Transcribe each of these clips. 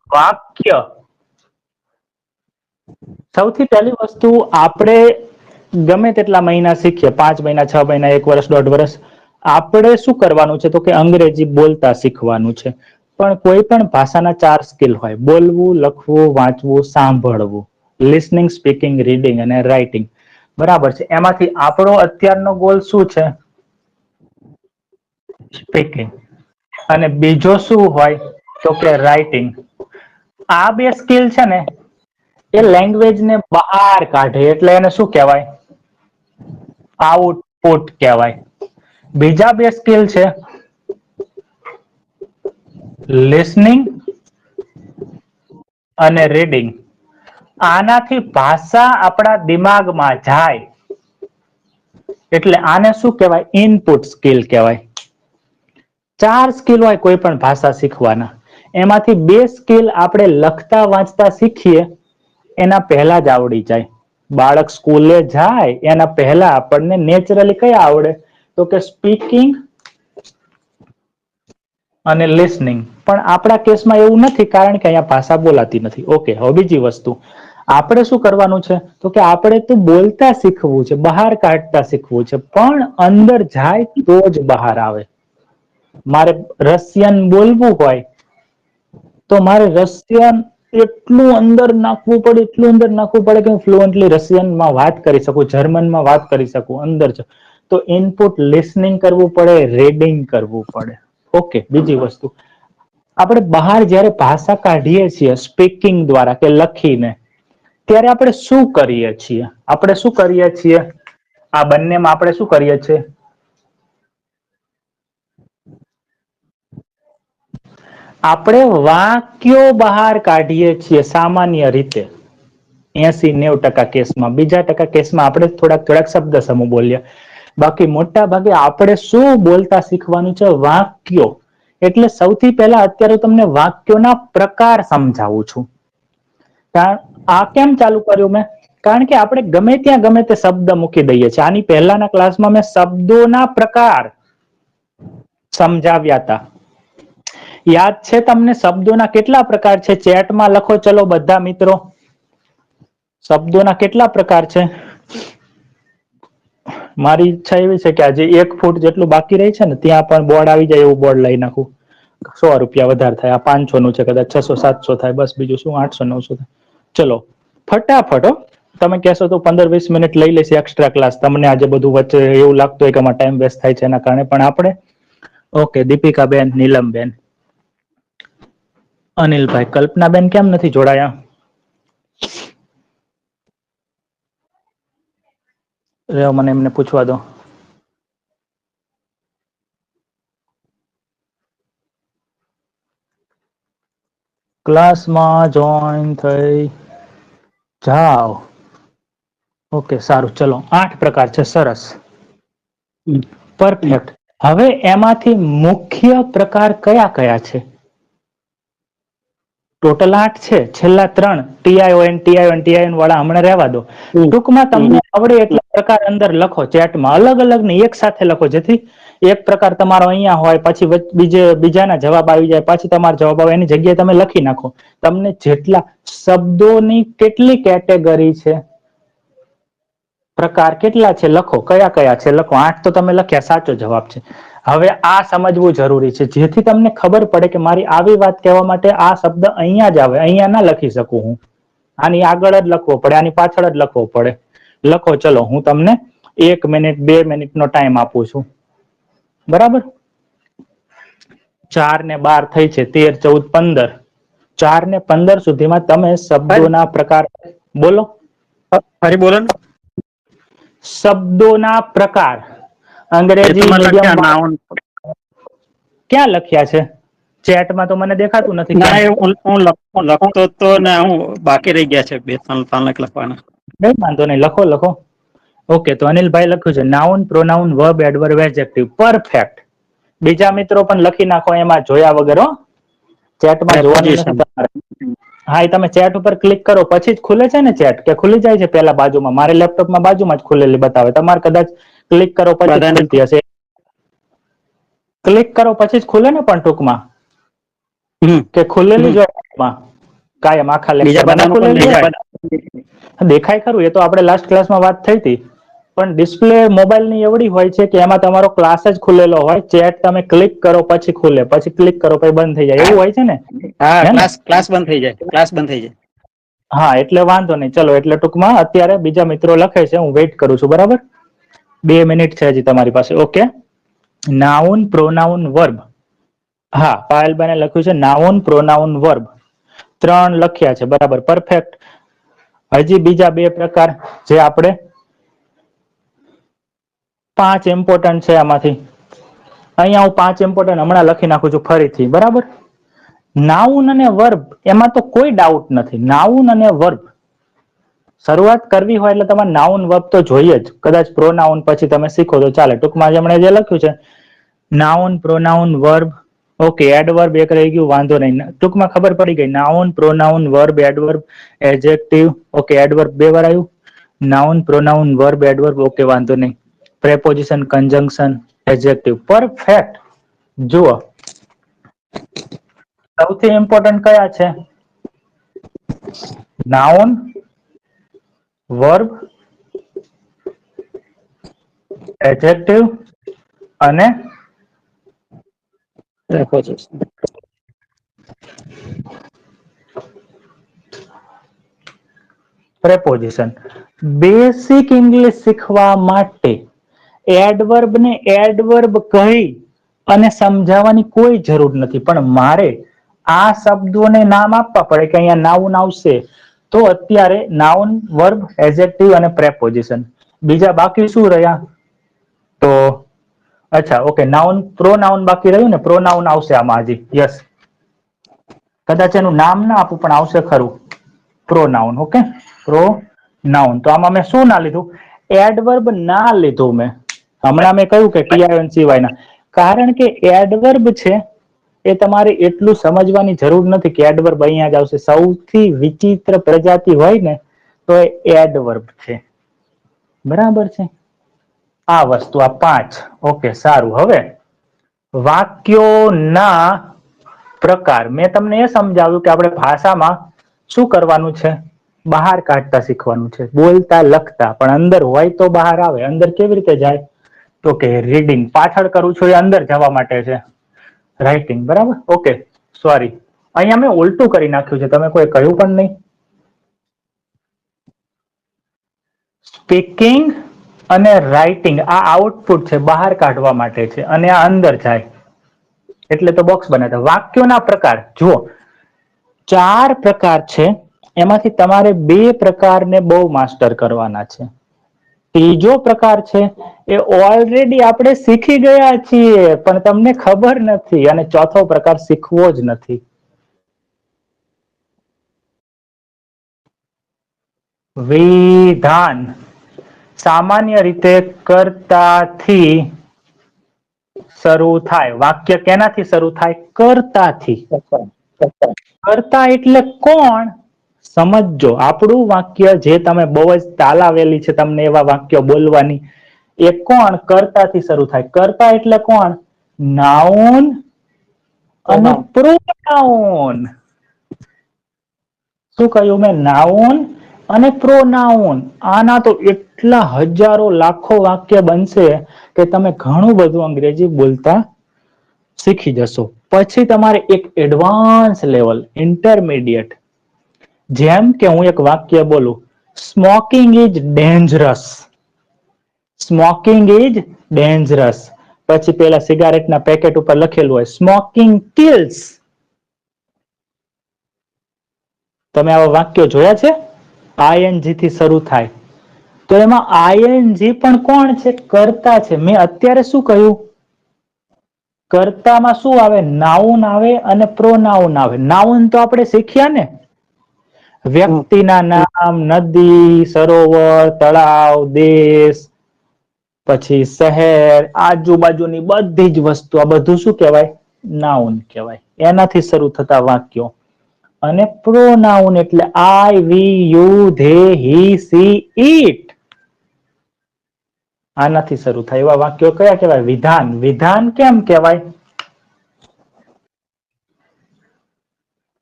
વાક્ય. સૌથી પહેલી વસ્તુ આપણે ગમે તેટલા મહિના શીખીએ, 5 મહિના, 6 મહિના, 1 વર્ષ, 1.5 વર્ષ, આપણે શું કરવાનું છે તો કે અંગ્રેજી બોલતા શીખવાનું છે. પણ કોઈ પણ ભાષાના 4 સ્કિલ હોય: બોલવું, લખવું, વાંચવું, સાંભળવું. લિસનિંગ, સ્પીકિંગ, રીડિંગ અને રાઇટિંગ. બરાબર છે. એમાંથી આપણો અત્યારનો ગોલ શું છે? સ્પીકિંગ. અને બીજો શું હોય તો કે રાઇટિંગ. આ 2 સ્કિલ છે ને એ લેંગ્વેજ ને બહાર કાઢે, એટલે એને શું કહેવાય? આઉટપુટ કહેવાય. બીજા 2 સ્કિલ છે લિસનિંગ અને રીડિંગ. આનાથી ભાષા આપણા દિમાગમાં જાય, એટલે આને શું કહેવાય? ઇનપુટ સ્કિલ કહેવાય. 4 સ્કિલ હોય કોઈ પણ ભાષા શીખવાના, એમાંથી 2 સ્કિલ આપણે લખતા વાંચતા શીખીએ એના પહેલા જ આવડી જાય. બાળક સ્કૂલે જાય એના પહેલા આપણને નેચરલી કયા આવડે તો કે સ્પીકિંગ અને લિસનિંગ. પણ આપણા કેસમાં એવું નથી, કારણ કે અહીંયા ભાષા બોલાતી નથી. ઓકે, હવે બીજી વસ્તુ આપણે શું કરવાનું છે તો કે આપણે તો બોલતા શીખવું છે, બહાર કાઢતા શીખવું છે, પણ અંદર જાય તો જ બહાર આવે. મારે રશિયન બોલવું હોય તો મારે રશિયન એટલું અંદર નાખવું પડે, એટલું અંદર નાખવું પડે કે હું ફ્લુઅન્ટલી રશિયનમાં વાત કરી શકું, જર્મનમાં વાત કરી શકું. અંદર છે તો ઇનપુટ લિસનિંગ કરવું પડે, રીડિંગ કરવું પડે. ઓકે, બીજી વસ્તુ, આપણે બહાર જયારે ભાષા કાઢીએ છીએ સ્પીકિંગ દ્વારા કે લખીને, ત્યારે આપણે શું કરીએ છીએ? આપણે શું કરીએ છીએ? આ બંનેમાં આપણે શું કરીએ છીએ? આપણે વાક્યો બહાર કાઢીએ છીએ સામાન્ય રીતે 80-90% કેસમાં. બીજા ટકા કેસમાં આપણે થોડાક શબ્દ સમૂહ બોલીએ. બાકી મોટા ભાગે આપણે શું બોલતા શીખવાનું છે? વાક્યો. એટલે સૌથી પહેલા અત્યારે તમને વાક્યોના પ્રકાર સમજાવું છું. આ કેમ ચાલુ કર્યું મેં? કારણ કે આપણે ગમે ત્યાં ગમે તે શબ્દ મૂકી દઈએ છીએ. આની પહેલાના ક્લાસમાં મેં શબ્દોના પ્રકાર સમજાવ્યા હતા. યાદ છે તમને શબ્દોના કેટલા પ્રકાર છે? ચેટમાં લખો ચલો બધા મિત્રો. શબ્દોના કેટલા પ્રકાર છે? મારી ઈચ્છા એવી છે કે આજે 1 ફૂટ જેટલું બાકી રહી છે ને ત્યાં પણ બોર્ડ આવી જાય એવું બોર્ડ લઈ નાખું. 100 રૂપિયા વધારે થાય. આ 500 નું છે, કદાચ 600-700 થાય. બસ, બીજું શું, 800-900 થાય. ચલો ફટાફટ. તમે કહેશો તો 15-20 મિનિટ લઈ લેશે એક્સ્ટ્રા ક્લાસ. તમને આજે બધું વચ્ચે એવું લાગતું હોય કે આમાં ટાઈમ વેસ્ટ થાય છે એના કારણે, પણ આપણે ઓકે. દીપિકાબેન, નીલમબેન, અનિલભાઈ, કલ્પનાબેન કેમ નથી જોડાયા? મને એમને પૂછવા દો. ક્લાસમાં જોઈન થઈ જાઓ. ઓકે, સારું. ચલો, 8 પ્રકાર છે. સરસ, પરફેક્ટ. હવે એમાંથી મુખ્ય પ્રકાર કયા કયા છે? ટોટલ 8 છે. છેલ્લા 3 ટીઆઈઓએન વાળા હમણાં રહેવા દો. ટૂંકમાં તમને આવડે એટલા પ્રકાર અંદર લખો ચેટમાં. અલગ અલગ ને એક સાથે લખો, જેથી એક પ્રકાર તમારો અહીંયા હોય, પછી બીજાના જવાબ આવી જાય, પછી તમારો જવાબ આવે, એની જગ્યાએ તમે લખી નાખો. તમને જેટલા શબ્દોની કેટલી કેટેગરી છે, પ્રકાર કેટલા છે લખો. કયા કયા છે લખો. 8 તો તમે લખ્યા, સાચો જવાબ છે. હવે આ સમજવું જરૂરી છે, જેથી તમને ખબર પડે કે મારી આવી વાત કહેવા માટે આ શબ્દ અહીંયા જ આવે, અહીંયા ના લખી શકું હું. આની આગળ જ લખવો પડે, આની પાછળ જ લખવો પડે. લખો ચલો. હું તમને 1 મિનિટ 2 મિનિટનો ટાઈમ આપું છું. બરાબર? 4 ને 12 થઈ છે. 13, 14, 15. 4 ને 15 સુધીમાં તમે શબ્દોના પ્રકાર બોલો. ફરી બોલો ને. શબ્દોના પ્રકાર અંગ્રેજી મીડિયમ ક્યાં લખ્યા છે? ચેટમાં તો મને દેખાતું નથી. ના, ક્યાં હું લખતો તો ને, હું બાકી રહી ગયા છે 2-3 લખવાના. નહીં, વાંધો નહીં. લખો લખો. ઓકે, તો અનિલભાઈ લખ્યું છે noun, pronoun, verb, adverb, adjective. Perfect. બીજા મિત્રો પણ લખી નાખો એમાં જોયા વગર. ચેટમાં જોવાનું નથી પ્રેપોઝિશન. તમારે. હા, એ તમે ચેટ ઉપર ક્લિક કરો પછી જ ખુલે છે ને ચેટ, કે ખુલી જાય છે પેલા બાજુમાં? મારે લેપટોપમાં બાજુમાં જ ખુલેલી બતાવે. તમારે કદાચ ક્લિક કરો પછી જ બધાને ખુલતી હશે. ક્લિક કરો પછી જ ખુલે ને, પણ ટૂંકમાં કે ખુલેલી જ હોય. કાયમ આખા બીજા લેક્ચરમાં બધાનું નતું પણ લઈ દેખાય. લેવાય? દેખાય ખરું, એ તો આપણે લાસ્ટ ક્લાસમાં વાત થઈ હતી. પણ ડિસ્પ્લે મોબાઈલની એવડી હોય છે કે એમાં તમારો ક્લાસ જ ખુલેલો હોય, ચેટ તમે ક્લિક કરો પછી ખુલે, પછી ક્લિક કરો પછી બંધ થઈ જાય, એવું હોય છે ને? હા, હે ને? ક્લાસ બંધ થઈ જાય, ક્લાસ બંધ થઈ જાય. હા, એટલે વાંધો નહીં. ચલો, એટલે ટૂંકમાં અત્યારે બીજા મિત્રો લખે છે, હું વેઇટ કરું છું. બરાબર, 2 મિનિટ છે હજી તમારી પાસે. Okay, noun, pronoun, verb. હા, પાયલભાઈને લખ્યું છે નાઉન, પ્રોનાઉન, વર્બ. 3 લખ્યા છે. બરાબર, પરફેક્ટ. હજી બીજા 2 પ્રકાર જે આપણે 5 ઇમ્પોર્ટન્ટ છે આમાંથી. અહીંયા હું 5 ઇમ્પોર્ટન્ટ હમણાં લખી નાખું છું ફરીથી. બરાબર, નાઉન અને વર્બ એમાં તો કોઈ ડાઉટ નથી. નાઉન અને વર્બ શરૂઆત કરવી હોય એટલે તમારે નાઉન વર્બ તો જોઈએ જ. કદાચ પ્રોનાઉન પછી તમે શીખો તો ચાલે. ટૂંકમાં હમણે જે લખ્યું છે noun, pronoun, verb. Okay, adverb એક રહી ગયું, વાંધો નહીં. ટૂંકમાં ખબર પડી ગઈ. Noun, pronoun, verb, adverb, adjective. Okay, adverb 2 વાર આવ્યું. Noun, pronoun, verb, adverb. Okay, વાંધો નહીં. Preposition, conjunction, adjective. પરફેક્ટ. જુઓ, સૌથી ઇમ્પોર્ટન્ટ કયા છે? નાઉન, વર્બ, એડજેક્ટિવ અને Preposition. પ્રેપોઝિશન. બેસિક ઇંગ્લિશ શીખવા માટે એડવર્બ ને એડવર્બ કહી અને સમજાવવાની કોઈ જરૂર નથી. પણ મારે આ શબ્દોને નામ આપવા પડે કે અહીંયા નાઉન આવશે તો અત્યારે નાઉન, વર્બ, એડજેક્ટિવ અને પ્રેપોઝિશન. બીજા બાકી શું રહ્યા? તો અચ્છા, ઓકે, નાઉન, પ્રોનાઉન બાકી રહ્યું ને? પ્રોનાઉન આવશે આમાં હજી. યસ, કદાચ એનું નામ ના આપું પણ આવશે ખરું. પ્રોનાઉન. Okay, pronoun. તો આમાં મેં શું ના લીધું? એડવર્બ ના લીધું મેં. હમણાં મેં કહ્યું કે ટીઆઈએન સિવાયના. કારણ કે એડવર્બ છે એ તમારે એટલું સમજવાની જરૂર નથી કે એડવર્બ અહીંયા જ આવશે. સૌથી વિચિત્ર પ્રજાતિ હોય ને તો એ એડવર્બ છે. બરાબર છે. આ વસ્તુ, આ 5. ઓકે, સારું. હવે વાક્યો ના પ્રકાર. મેં તમને એ સમજાવ્યું કે આપણે ભાષામાં શું કરવાનું છે? બહાર કાઢતા શીખવાનું છે. બોલતા, લખતા, પણ અંદર હોય તો બહાર આવે. અંદર કેવી રીતે જાય? તો કે રીડિંગ. પાછળ કરું છું એ અંદર જવા માટે છે. રાઇટિંગ. બરાબર, ઓકે. સોરી, અહીંયા મેં ઉલટું કરી નાખ્યું છે. તમે કોઈ કહ્યું પણ નહીં. સ્પીકિંગ અને રાઇટિંગ આ આઉટપુટ છે, બહાર કાઢવા માટે છે, અને આ અંદર જાય એટલે તો બોક્સ બનાવ્યા. વાક્યોના પ્રકાર જુઓ, 4 પ્રકાર છે. એમાંથી તમારે 2 પ્રકારને બહુ માસ્ટર કરવાના છે. ત્રીજો પ્રકાર છે એ ઓલરેડી આપણે શીખી ગયા છીએ પણ તમને ખબર નથી. અને ચોથો પ્રકાર શીખવો જ નથી. વિધાન. સામાન્ય રીતે કર્તાથી શરૂ થાય. વાક્ય કેનાથી શરૂ થાય? કર્તાથી. કર્તા એટલે કોણ? સમજો, આપણું વાક્ય જે તમે બહુ જ તાલાવેલી છે તમને એવા વાક્યો બોલવાની, એ કોણ? કર્તાથી શરૂ થાય. કર્તા એટલે કોણ? નાઉન અને પ્રોનાઉન. શું કહ્યું મેં? નાઉન અને પ્રોનાઉન. આના તો એટલા હજારો લાખો વાક્ય બનશે કે તમે ઘણું બધું અંગ્રેજી બોલતા શીખી જશો. પછી તમારે એક એડવાન્સ લેવલ, ઇન્ટરમીડિયેટ. જેમ કે હું એક વાક્ય બોલું, smoking is dangerous. Smoking is dangerous. પછી પેલા સિગારેટના પેકેટ ઉપર લખેલું હોય સ્મોકિંગ કિલ્સ. તમે આવા વાક્યો જોયા છે? આઈએનજી થી શરૂ થાય. તો એમાં આઈએનજી પણ કોણ છે? કર્તા છે. મેં અત્યારે શું કહ્યું? કર્તામાં શું આવે? નાઉન આવે અને પ્રોનાઉન આવે. નાઉન તો આપણે શીખ્યા ને, વ્યક્તિના નામ, નદી, સરોવર, તળાવ, દેશ, પછી શહેર, આજુબાજુની બધી જ વસ્તુ, આ બધું શું કહેવાય? નાઉન કહેવાય. એનાથી શરૂ થતા વાક્યો. અને પ્રોનાઉન એટલે આઈ, we, you, they, he, C, ઈટ. આનાથી શરૂ થાય એવા વાક્યો કયા કહેવાય? વિધાન. વિધાન કેમ કહેવાય?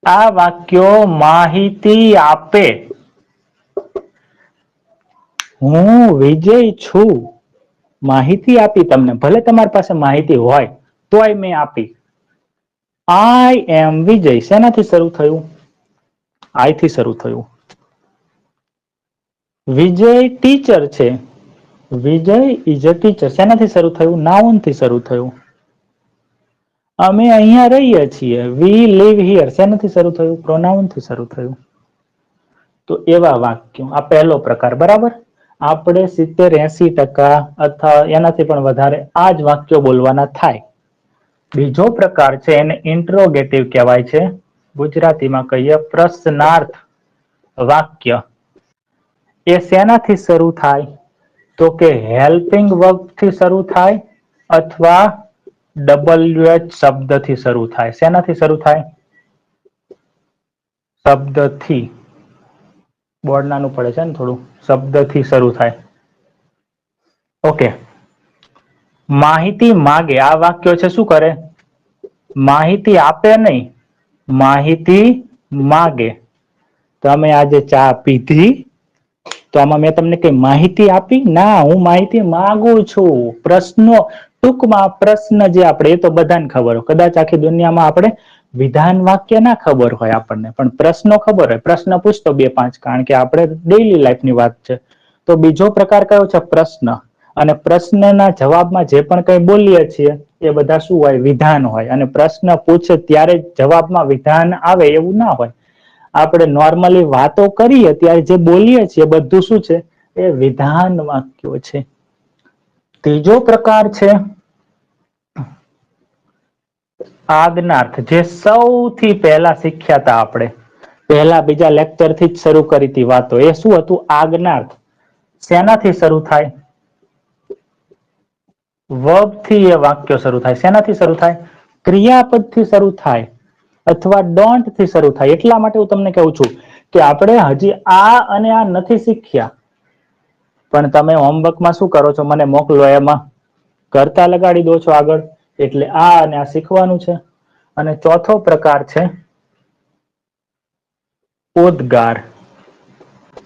આ વાક્યો માહિતી આપે. હું વિજય છું. માહિતી આપી તમને, ભલે તમારી પાસે માહિતી હોય તોય મેં આપી. આઈ એમ વિજય શેનાથી શરૂ થયું? આઈ થી શરૂ થયું. વિજય ટીચર છે. વિજય ઇઝ અ ટીચર શેનાથી શરૂ થયું? નાઉન થી શરૂ થયું. અમે અહિયાં રહીએ છીએ. વી લીવ હિયર શેનાથી શરૂ થયું? પ્રોનાઉન થી શરૂ થયું. તો એવા વાક્યો આ પહેલો પ્રકાર. બરાબર. આપણે 70-80% અથવા એનાથી પણ વધારે આ જ વાક્યો બોલવાના થાય. બીજો પ્રકાર છે એને ઇન્ટ્રોગેટિવ કહેવાય છે. ગુજરાતીમાં કહીએ પ્રશ્નાર્થ વાક્ય. એ શેનાથી શરૂ થાય? તો કે હેલ્પિંગ વર્બ થી શરૂ થાય અથવા WH શબ્દથી શરૂ થાય. શેનાથી શરૂ થાય? શબ્દથી. બોર્ડ નાનું પડે છે ને થોડું. શબ્દથી શરૂ થાય. ઓકે. માહિતી માગે આ વાક્યો છે શું કરે? માહિતી આપે નહીં, માહિતી માગે. તમે આજે ચા પીધી? તો આમાં મેં તમને કઈ માહિતી આપી? ના, હું માહિતી માંગુ છું. પ્રશ્નો ટૂંકમાં પ્રશ્ન જે આપણે એ તો બધાને ખબર હોય. કદાચ આખી દુનિયામાં આપણે વિધાન વાક્ય ના ખબર હોય આપણને, પણ પ્રશ્નો ખબર હોય. પ્રશ્ન પૂછતો 2-5 કારણ કે આપણે ડેઈલી લાઈફની વાત છે. તો બીજો પ્રકાર કયો છે? પ્રશ્ન. અને પ્રશ્નના જવાબમાં જે પણ કઈ બોલીએ છીએ એ બધા શું હોય? વિધાન હોય. અને પ્રશ્ન પૂછે ત્યારે જવાબમાં વિધાન આવે એવું ના હોય. આપણે નોર્મલી વાતો કરીએ ત્યારે જે બોલીએ છીએ બધું શું છે? એ વિધાન વાક્યો છે. ત્રીજો પ્રકાર છે આજ્ઞાર્થ, જે સૌથી પહેલા શીખ્યા હતા આપણે. પહેલા બીજા લેક્ચર થી જ શરૂ કરી હતી વાતો. એ શું હતું? આજ્ઞાર્થ. શેનાથી શરૂ થાય? વર્બ થી એ વાક્ય શરૂ થાય. શેનાથી શરૂ થાય? ક્રિયાપદ થી શરૂ થાય અથવા ડોન્ટ થી શરૂ થાય. એટલા માટે હું તમને કહું છું કે આપણે હજી આ અને આ નથી શીખ્યા. પણ તમે હોમવર્કમાં શું કરો છો? મને મોકલો એમાં કરતા લગાડી દો છો આગળ. એટલે આ અને આ શીખવાનું છે. અને ચોથો પ્રકાર છે ઉદ્ગાર.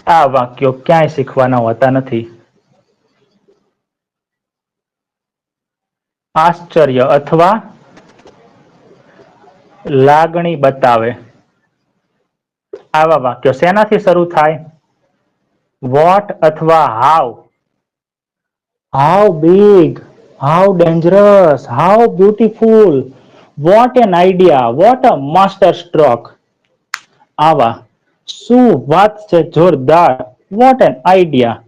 આ વાક્યો ક્યાંય શીખવાના હોતા નથી. આશ્ચર્ય અથવા લાગણી બતાવે. આવા વાક્યો શેનાથી શરૂ થાય? વોટ અથવા how. How big, how dangerous, how beautiful, what an idea, what a master stroke. આવા શું વાત છે જોરદાર, વોટ એન આઈડિયા.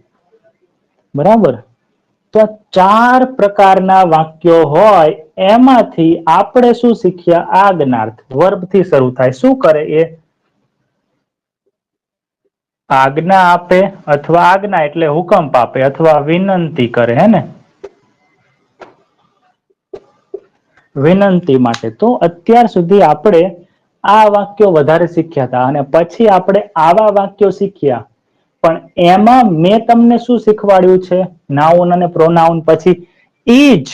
બરાબર. તો 4 પ્રકારના વાક્યો હોય. એમાંથી આપણે શું શીખ્યા? આજ્ઞાર્થ. વર્બ થી શરૂ થાય. શું કરે એ? આજ્ઞા આપે અથવા આજ્ઞા એટલે હુકમ આપે અથવા વિનંતી કરે. હે ને? વિનંતી માટે. તો અત્યાર સુધી આપણે આ વાક્યો વધારે શીખ્યા હતા અને પછી આપણે આવા વાક્યો શીખ્યા. પણ એમાં મેં તમને શું શીખવાડ્યું છે? નાઉન અને પ્રોનાઉન પછી ઈજ.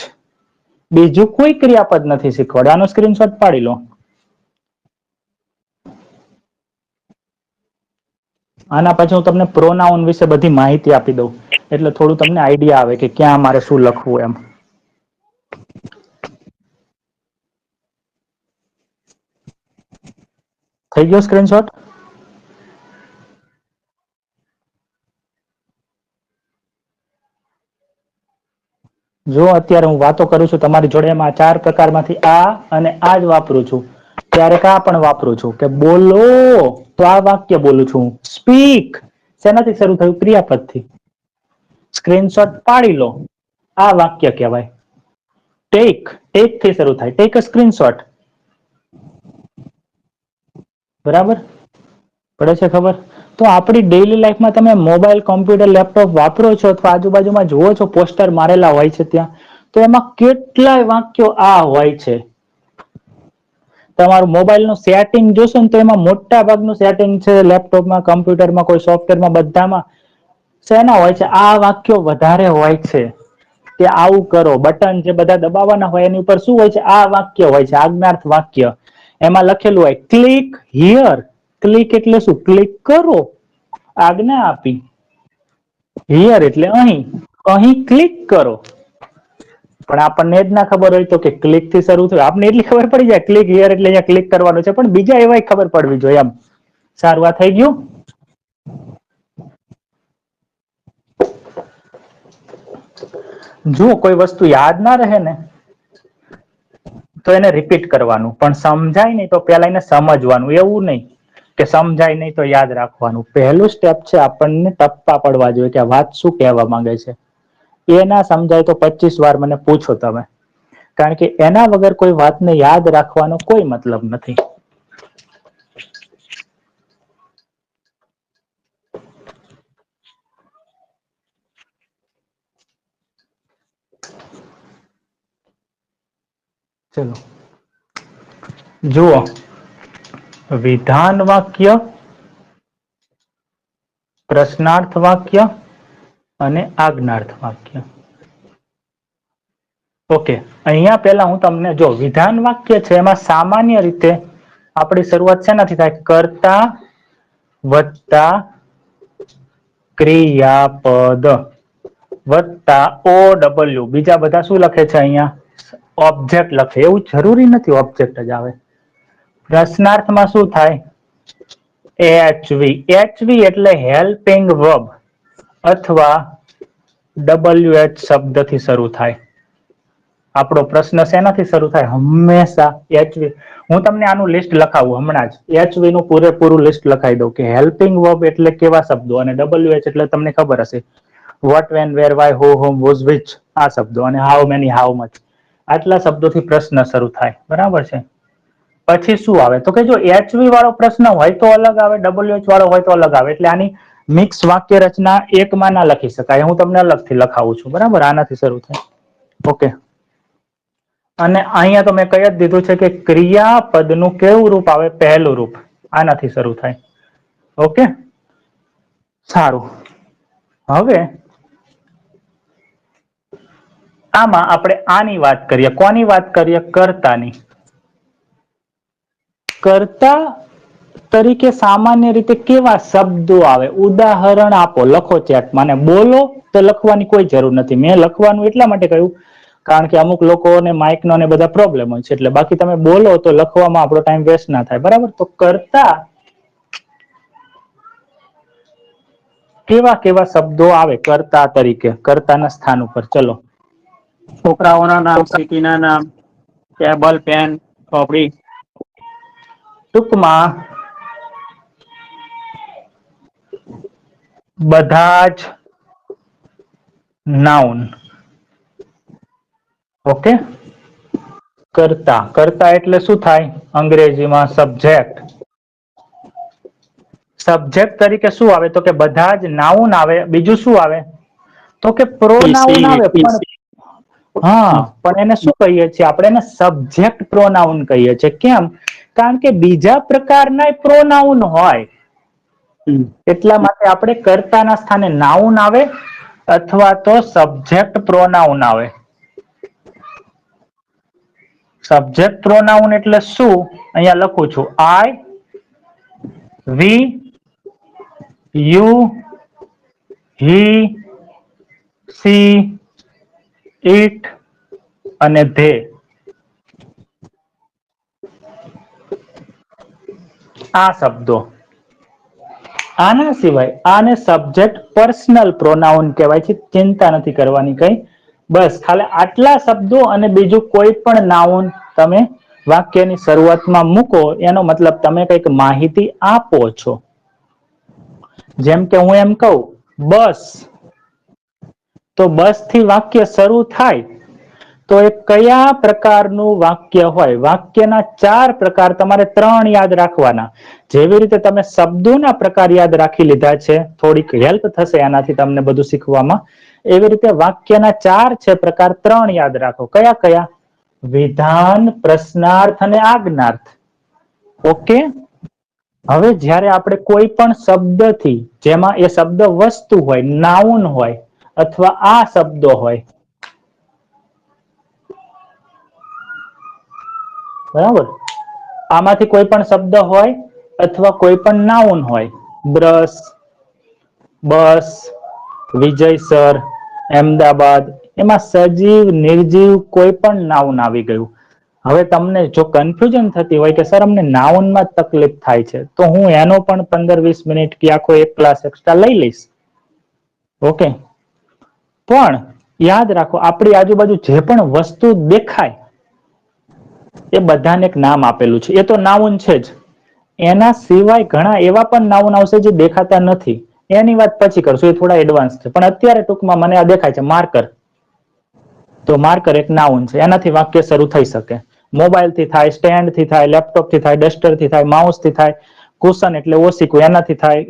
બીજું કોઈ ક્રિયાપદ નથી શીખવાડ્યું. આનો સ્ક્રીનશોટ પાડી લો. આના પછી હું તમને પ્રોનાઉન વિશે બધી માહિતી આપી દઉં એટલે થોડું તમને આઈડિયા આવે કે ક્યાં મારે શું લખવું એમ. થઈ ગયો સ્ક્રીનશોટ? જો અત્યારે હું વાતો કરું છું તમારી જોડે, એમાં 4 પ્રકારમાંથી આ અને આ જ વાપરું છું. ક્યારેક આ પણ વાપરું છું કે બોલો, તો આ વાક્ય બોલું છું. સ્પીક શેનાથી શરૂ થયું? ક્રિયાપદથી. સ્ક્રીનશોટ પાડી લો. આ વાક્ય કહેવાય. ટેક, ટેક થી શરૂ થાય. Take a screenshot. બરાબર પડે છે ખબર? તો આપણી ડેઈલી લાઈફમાં તમે મોબાઈલ, કોમ્પ્યુટર, લેપટોપ વાપરો છો અથવા આજુબાજુમાં જુઓ છો પોસ્ટર મારેલા હોય છે ત્યાં, તો એમાં કેટલાય વાક્યો આ હોય છે. તમારું મોબાઈલનું સેટિંગ જોશો ને તો એમાં મોટા ભાગનું સેટિંગ છે લેપટોપમાં, કમ્પ્યુટરમાં, કોઈ સોફ્ટવેરમાં, બધામાં શેના હોય છે? આ વાક્યો વધારે હોય છે. કે આવું કરો, બટન જે બધા દબાવવાના હોય એની ઉપર શું હોય છે? આ વાક્ય હોય છે, આજ્ઞાર્થ વાક્ય. એમાં લખેલું હોય ક્લિક હિયર. ક્લિક એટલે શું? ક્લિક કરો, આજ્ઞા આપી. હિયર એટલે અહીં, અહીં ક્લિક કરો. પણ આપણને જ ના ખબર હોય તો કે ક્લિક થી શરૂ થયું. આપને એટલી ખબર પડી જાય ક્લિક હિયર એટલે અહીંયા ક્લિક કરવાનું છે, પણ બીજા એવાય ખબર પડવી જોઈએ એમ. સારું, આ થઈ ગયું. જો કોઈ વસ્તુ યાદ ના રહે ને તો એને રિપીટ કરવાનું, પણ સમજાય નહી તો પેલા એને સમજવાનું. એવું નહીં કે સમજાય નહીં તો યાદ રાખવાનું. પહેલું સ્ટેપ છે આપણને ટપ્પા પડવા જોઈએ કે વાત શું કહેવા માંગે છે. એ ના સમજાય તો 25 વાર મને પૂછો તમે, કારણ કે એના વગર કોઈ વાતને યાદ રાખવાનો કોઈ મતલબ નથી. ચલો જુઓ, વિધાન વાક્ય, પ્રશ્નાર્થ વાક્ય અને આજ્ઞાર્થ વાક્ય. ઓકે, અહીંયા પેલા હું તમને જો વિધાન વાક્ય છે એમાં સામાન્ય રીતે આપણી શરૂઆત શેનાથી થાય? કર્તા વત્તા ક્રિયાપદ વત્તા OW. બીજા બધા શું લખે છે અહીંયા? ઓબ્જેક્ટ લખે. એવું જરૂરી નથી ઓબ્જેક્ટ જ આવે. પ્રશ્નાર્થમાં શું થાય? HV. HV એટલે હેલ્પિંગ વર્બ અથવા WH શબ્દથી શરૂ થાય. આપણો પ્રશ્ન શેનાથી શરૂ થાય? હંમેશા HV. હું તમને આનું લિસ્ટ લખાવું હમણાં જ. HV નું પૂરેપૂરું લિસ્ટ લખાઈ દઉં કે હેલ્પિંગ વર્બ એટલે કેવા શબ્દો, અને WH એટલે તમને ખબર હશે what, when, where, why, who, whom, was, which, આ શબ્દો, અને હાઉ મેની, હાઉ મચ. આટલા શબ્દોથી પ્રશ્ન શરૂ થાય. બરાબર છે. પછી શું આવે તો કે જો HV વાળો પ્રશ્ન હોય તો અલગ આવે, WH વાળો હોય તો અલગ આવે. એટલે આની મિક્સ વાક્ય રચના એકમાં ના લખી શકાય. હું તમને અલગથી લખાવું છું. બરાબર, આનાથી શરૂ થાય. ઓકે, અને અહીંયા તો મેં કહી જ દીધું છે કે ક્રિયાપદનું કેવું રૂપ આવે? પહેલું રૂપ. આનાથી શરૂ થાય. ઓકે, સારું. હવે આમાં આપણે આની વાત કરીએ. કોની વાત કરીએ? કર્તાની. કર્તા તરીકે સામાન્ય રીતે કેવા શબ્દો આવે? ઉદાહરણ આપો. લખો ચેટમાં. અને બોલો તો લખવાની કોઈ જરૂર નથી. મેં લખવાનું એટલા માટે કહ્યું કારણ કે અમુક લોકોને માઇકનો ને બધા પ્રોબ્લેમ હોય છે. એટલે બાકી તમે બોલો તો લખવામાં આપણો ટાઈમ વેસ્ટ ના થાય. બરાબર, તો કર્તા કેવા કેવા શબ્દો આવે કર્તા તરીકે, કર્તાના સ્થાન ઉપર? ચલો, છોકરાઓના નામ, સિટીના નામ, ટેબલ, પેન, ચોપડી. ટૂંકમાં બધા જ નાઉન. ઓકે, કર્તા. કર્તા એટલે શું થાય? અંગ્રેજીમાં સબ્જેક્ટ. સબ્જેક્ટ તરીકે શું આવે? તો કે બધા જ નાઉન આવે. બીજું શું આવે? તો કે પ્રોનાઉન આવે. પણ હા, પણ એને શું કહીએ છીએ આપણે? એને સબ્જેક્ટ પ્રોનાઉન કહીએ છીએ. કેમ? કારણ કે બીજા પ્રકારના પ્રોનાઉન હોય, એટલા માટે આપણે કર્તાના સ્થાને નાઉન આવે અથવા તો સબ્જેક્ટ પ્રોનાઉન આવે. સબ્જેક્ટ પ્રોનાઉન એટલે શું? અહીંયા લખું છું. આઈ, we, you, he, she, it અને ધે. આ શબ્દો. આના સિવાય આને સબ્જેક્ટ પર્સનલ પ્રોનાઉન કહેવાય છે. ચિંતા નથી કરવાની કઈ. બસ ખાલી આટલા શબ્દો અને બીજું કોઈ પણ નાઉન તમે વાક્યની શરૂઆતમાં મૂકો, એનો મતલબ તમે કઈક માહિતી આપો છો. જેમ કે હું એમ કહું બસ, તો બસ થી વાક્ય શરૂ થાય તો એ કયા પ્રકારનું વાક્ય હોય? વાક્યના 4 પ્રકાર, તમારે 3 યાદ રાખવાના. જેવી રીતે તમે શબ્દોના પ્રકાર યાદ રાખી લીધા છે, થોડીક હેલ્પ થશે આનાથી તમને બધું શીખવામાં. એવી રીતે વાક્યના 4 છે પ્રકાર, 3 યાદ રાખો. કયા કયા? વિધાન, પ્રશ્નાર્થ અને આજ્ઞાર્થ. ઓકે, હવે જ્યારે આપણે કોઈ પણ શબ્દથી, જેમાં એ શબ્દ વસ્તુ હોય, નાઉન હોય અથવા આ શબ્દો હોય, બરાબર, આમાંથી કોઈ પણ શબ્દ હોય અથવા કોઈ પણ નાઉન હોય. બ્રશ, બસ, વિજય સર, અમદાવાદ, એમાં સજીવ નિર્જીવ કોઈ પણ નાઉન આવી ગયું. હવે તમને જો કન્ફ્યુઝન થતી હોય કે સર અમને નાઉનમાં જ તકલીફ થાય છે, તો હું એનો પણ 15-20 મિનિટ કે આખો એક ક્લાસ એક્સ્ટ્રા લઈ લઈશ. ઓકે, પણ યાદ રાખો આપણી આજુબાજુ જે પણ વસ્તુ દેખાય એ બધાને એક નામ આપેલું છે. એ તો નાઉન છે જ. એના સિવાય ઘણા એવા પણ નાઉન આવશે જે દેખાતા નથી. એની વાત પછી કરશું, એ થોડા એડવાન્સ છે. પણ અત્યારે ટૂંકમાં મને આ દેખાય છે માર્કર. તો માર્કર એક નાઉન છે, એનાથી વાક્ય શરૂ થઈ શકે. મોબાઈલ થી થાય, સ્ટેન્ડ થી થાય, લેપટોપ થી થાય, ડસ્ટર થી થાય, માઉસ થી થાય, કુશન એટલે ઓશીકું એનાથી થાય,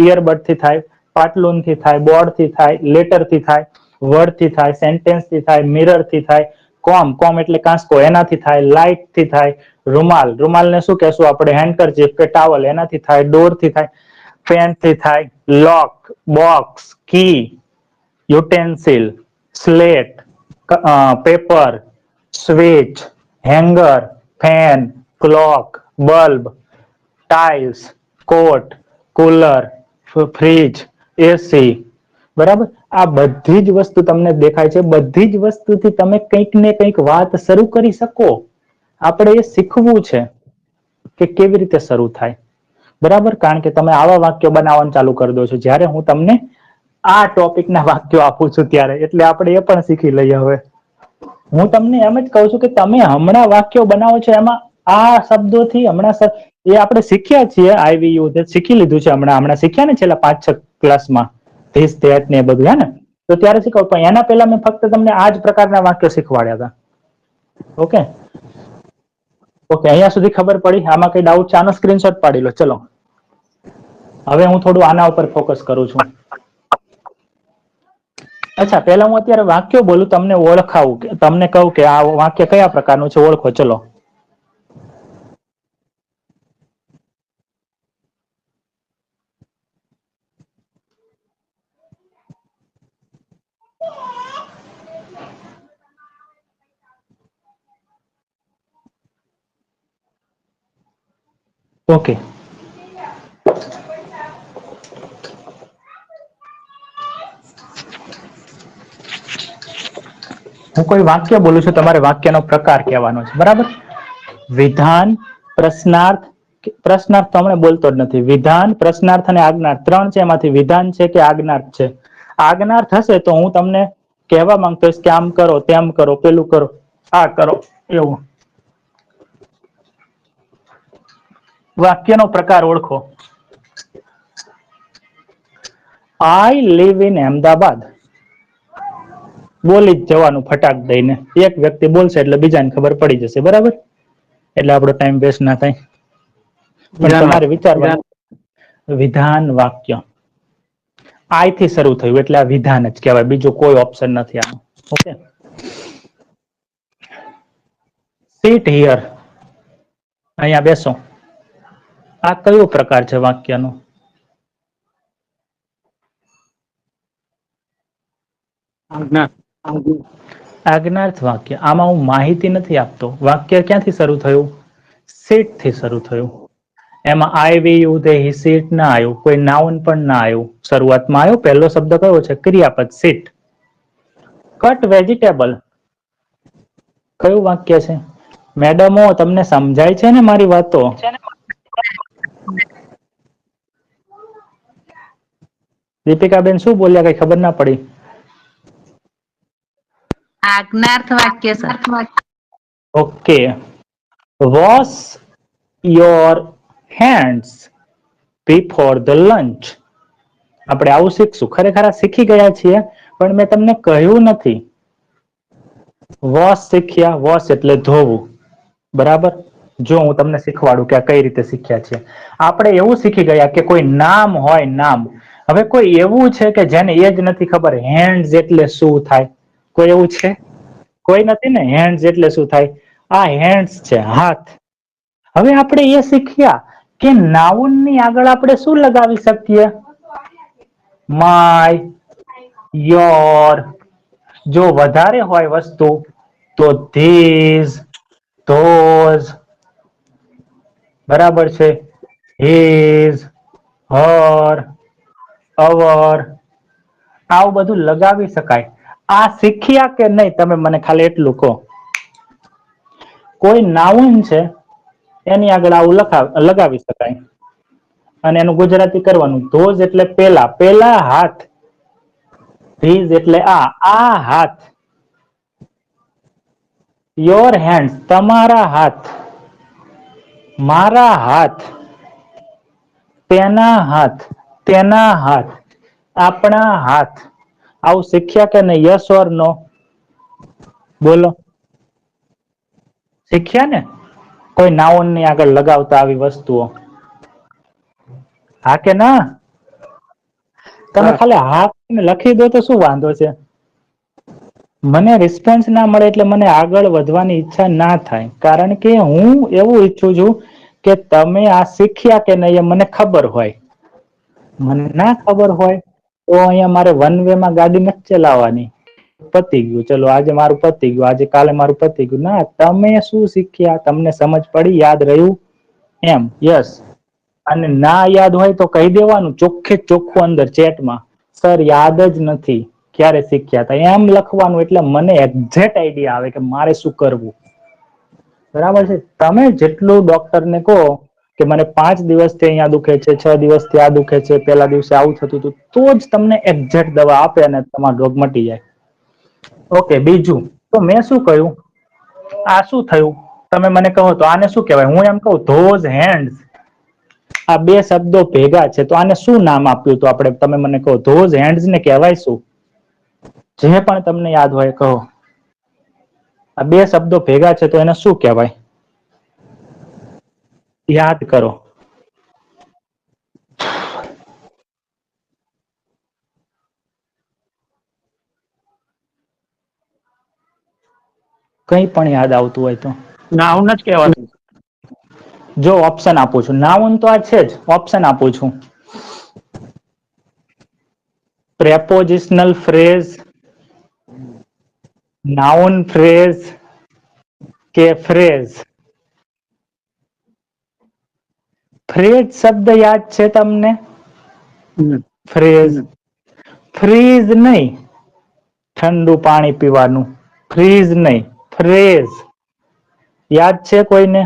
ઇયરબડ થી થાય, પાટલુન થી થાય, બોર્ડ થી થાય, લેટર થી થાય, વર્ડ થી થાય, સેન્ટેન્સ થી થાય, મિરર થી થાય, કોમ એટલે કાંસકો એનાથી થાય, લાઈટ થી થાય, રૂમાલ ને શું કહેશું આપણે હેન્ડકરચીફ કે ટાવલ એનાથી થાય, ડોર થી થાય, પેન થી થાય, lock, box, key, utensil, slate, paper, switch, hanger, fan, clock, bulb, tiles, coat, cooler, fridge, AC. બરાબર, આ બધી જ વસ્તુ તમને દેખાય છે. બધી જ વસ્તુથી તમે કંઈક ને કંઈક વાત શરૂ કરી શકો. આપણે એ શીખવું છે કે કેવી રીતે શરૂ થાય. બરાબર, કારણ કે તમે આવા વાક્યો બનાવવાનું ચાલુ કરી દો છો જ્યારે હું તમને આ ટોપિક ના વાક્યો આપું છું ત્યારે. એટલે આપણે એ પણ શીખી લઈએ. હવે હું તમને એમ જ કહું છું કે તમે હમણાં વાક્યો બનાવો છો, એમાં આ શબ્દોથી હમણાં એ આપણે શીખ્યા છીએ. શીખી લીધું છે હમણાં શીખ્યા ને છેલ્લા 5-6 ક્લાસમાં ધીસ ધેટ ને એ બધું, હે ને? તો ત્યારે શીખો. પણ એના પહેલા મેં ફક્ત તમને આ જ પ્રકારના વાક્યો શીખવાડ્યા હતા. ઓકે, અહીંયા સુધી ખબર પડી? આમાં કઈ ડાઉટ છે? આનો સ્ક્રીનશોટ પાડી લો. ચલો, હવે હું થોડું આના ઉપર ફોકસ કરું છું. અચ્છા, પેલા હું અત્યારે વાક્યો બોલું, તમને ઓળખાવું, તમને કહું કે આ વાક્ય કયા પ્રકારનું છે, ઓળખો. ચલો, ઓકે. હું કોઈ વાક્ય બોલું છું, તમારે વાક્યનો પ્રકાર કહેવાનો છે. બરાબર? વિધાન, પ્રશ્નાર્થ. પ્રશ્નાર્થ તો હમણાં બોલતો જ નથી. વિધાન, પ્રશ્નાર્થ અને આજ્ઞાર્થ 3 છે. એમાંથી વિધાન છે કે આજ્ઞાર્થ છે? આજ્ઞાર્થ હશે તો હું તમને કહેવા માંગતો હોઈશ કે આમ કરો, તેમ કરો, પેલું કરો, આ કરો, એવું. વાક્યનો પ્રકાર ઓળખો. I live in Ahmedabad. બોલી જ જવાનું ફટાક દઈને. એક વ્યક્તિ બોલશે એટલે બીજાને ખબર પડી જશે. બરાબર? એટલે આપણો ટાઈમ વેસ્ટ ના થાય. પણ તમારે વિચારવાનું. વિધાન વાક્ય આઈ થી શરૂ થયું એટલે આ વિધાન જ કહેવાય. બીજું કોઈ ઓપ્શન નથી આમાં. ઓકે. Seat here. અહીંયા બેસો. આ કયો પ્રકાર છે વાક્યનો? આજ્ઞાર્થ વાક્ય. આમાં હું માહિતી નથી આપતો. વાક્ય ક્યાંથી શરૂ થયું? સીટ થી શરૂ થયું. એમાં આઈ, we, you, they, he, seat ના આવ્યું. કોઈ નાઉન પણ ના આવ્યું. શરૂઆતમાં આવ્યો પહેલો શબ્દ કયો છે? ક્રિયાપદ સીટ. કટ વેજીટેબલ કયું વાક્ય છે? મેડમો, તમને સમજાય છે ને મારી વાતો? દીપિકાબેન શું બોલ્યા? કઈ ખબર ના પડી. આજ્ઞાર્થ વાક્ય, sir. Okay. Wash your hands before the lunch. આપણે આવું શીખશું. ખરેખર આ શીખી ગયા છીએ, પણ મેં તમને કહ્યું નથી. વોશ શીખ્યા. વોશ એટલે ધોવું. બરાબર? જો હું તમને શીખવાડું કે આ કઈ રીતે શીખ્યા છે. આપણે એવું શીખી ગયા કે કોઈ નામ હોય, નામ. હવે કોઈ એવું છે કે જેને એ જ નથી ખબર હેન્ડ્સ એટલે શું થાય? કોઈ એવું છે? કોઈ નથી ને. હેન્ડ્સ એટલે શું થાય? આ હેન્ડ્સ છે, હાથ. હવે આપણે એ શીખ્યા કે નાઉન ની આગળ આપણે શું લગાવી શકીએ? My, your. જો વધારે હોય વસ્તુ તો ધીઝ, ધોઝ, બરાબર છે. હિઝ, હર, અવર, આવું બધું લગાવી શકાય. આ શીખ્યા કે નહીં તમે મને ખાલી એટલું કહો. કોઈ નાઉન છે એની આગળ આવું લગાવી શકાય અને એનું ગુજરાતી કરવાનું. ધોઝ એટલે પેલા, પેલા હાથ. ધીઝ એટલે આ હાથ. યોર હેન્ડ તમારા હાથ. મારા હાથ, તેના હાથ, તેના હાથ, આપણા હાથ. આવું શીખ્યા કે નહીં? યસ ઓર નો? બોલો. શીખ્યા ને? કોઈ નાઉન ની આગળ લગાવતા આવી વસ્તુઓ. હા કે ના? તમે ખાલી હા લખી દો તો શું વાંધો છે? મને રિસ્પોન્સ ના મળે એટલે મને આગળ વધવાની ઈચ્છા ના થાય, કારણ કે હું એવું ઈચ્છું છું કે તમે આ શીખ્યા કે નહીં એ મને ખબર હોય. મને ના ખબર હોય તો અહીંયા મારે વન વે માં ગાડી નથી ચલાવવાની. પતી ગયું, ચલો આજે મારું પતી ગયું, આજે કાલે મારું પતી ગયું. ના, તમે શું શીખ્યા તમને સમજ પડી, યાદ રહ્યું એમ. યસ. અને ના યાદ હોય તો કહી દેવાનું ચોખ્ખે ચોખ્ખું અંદર ચેટમાં, સર યાદ જ નથી, ક્યારે શીખ્યા હતા, એમ લખવાનું. એટલે મને એક્ઝેક્ટ આઈડિયા આવે કે મારે શું કરવું. બરાબર છે. તમે જેટલું ડોક્ટરને કહો કે મને 5 દિવસથી અહીંયા દુખે છે, 6 દિવસથી આ દુખે છે, પેલા દિવસે આવું થતું હતું, તો જ તમને એક્ઝેક્ટ દવા આપે અને તમારો રોગ મટી જાય. ઓકે, બીજું તો મેં શું કહ્યું? આ શું થયું તમે મને કહો તો આને શું કહેવાય? હું એમ કહું ધોઝ હેન્ડ્સ. આ બે શબ્દો ભેગા છે તો આને શું નામ આપ્યું? તો આપણે, તમે મને કહો ધોઝ હેન્ડ્સ ને કહેવાય શું? જે પણ તમને યાદ હોય કહો. આ બે શબ્દો ભેગા છે તો એને શું કહેવાય? યાદ કરો. કંઈ પણ યાદ આવતું હોય તો નાઉન જ કહેવાતું. જો ઓપ્શન આપું છું, નાઉન તો આ છે જ, ઓપ્શન આપું છું. પ્રેપોઝિશનલ ફ્રેઝ, નાઉન ફ્રેઝ કે ફ્રેઝ. ફ્રેઝ શબ્દ યાદ છે તમને? ફ્રેઝ. ફ્રીઝ નહીં, ઠંડુ પાણી પીવાનું. ફ્રીઝ નહીં, ફ્રેઝ. યાદ છે કોઈને?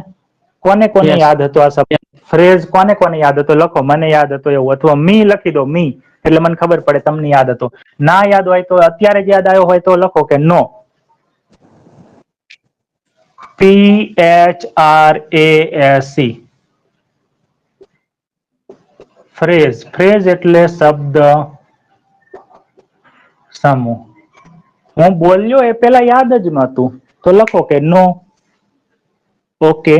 કોને કોને Yes. યાદ હતો આ શબ્દ? ફ્રેઝ કોને કોને યાદ હતો? લખો, મને યાદ હતો એવું, અથવા મી લખી દો, મી, એટલે મને ખબર પડે તમને યાદ હતો. ના યાદ હોય તો અત્યારે જ યાદ આવ્યો હોય તો લખો કે નો. PHRASE. ફ્રેઝ. ફ્રેઝ એટલે શબ્દ સમૂહ. હું બોલ્યો એ પેલા યાદ જ નહોતું તો લખો કે નો. ઓકે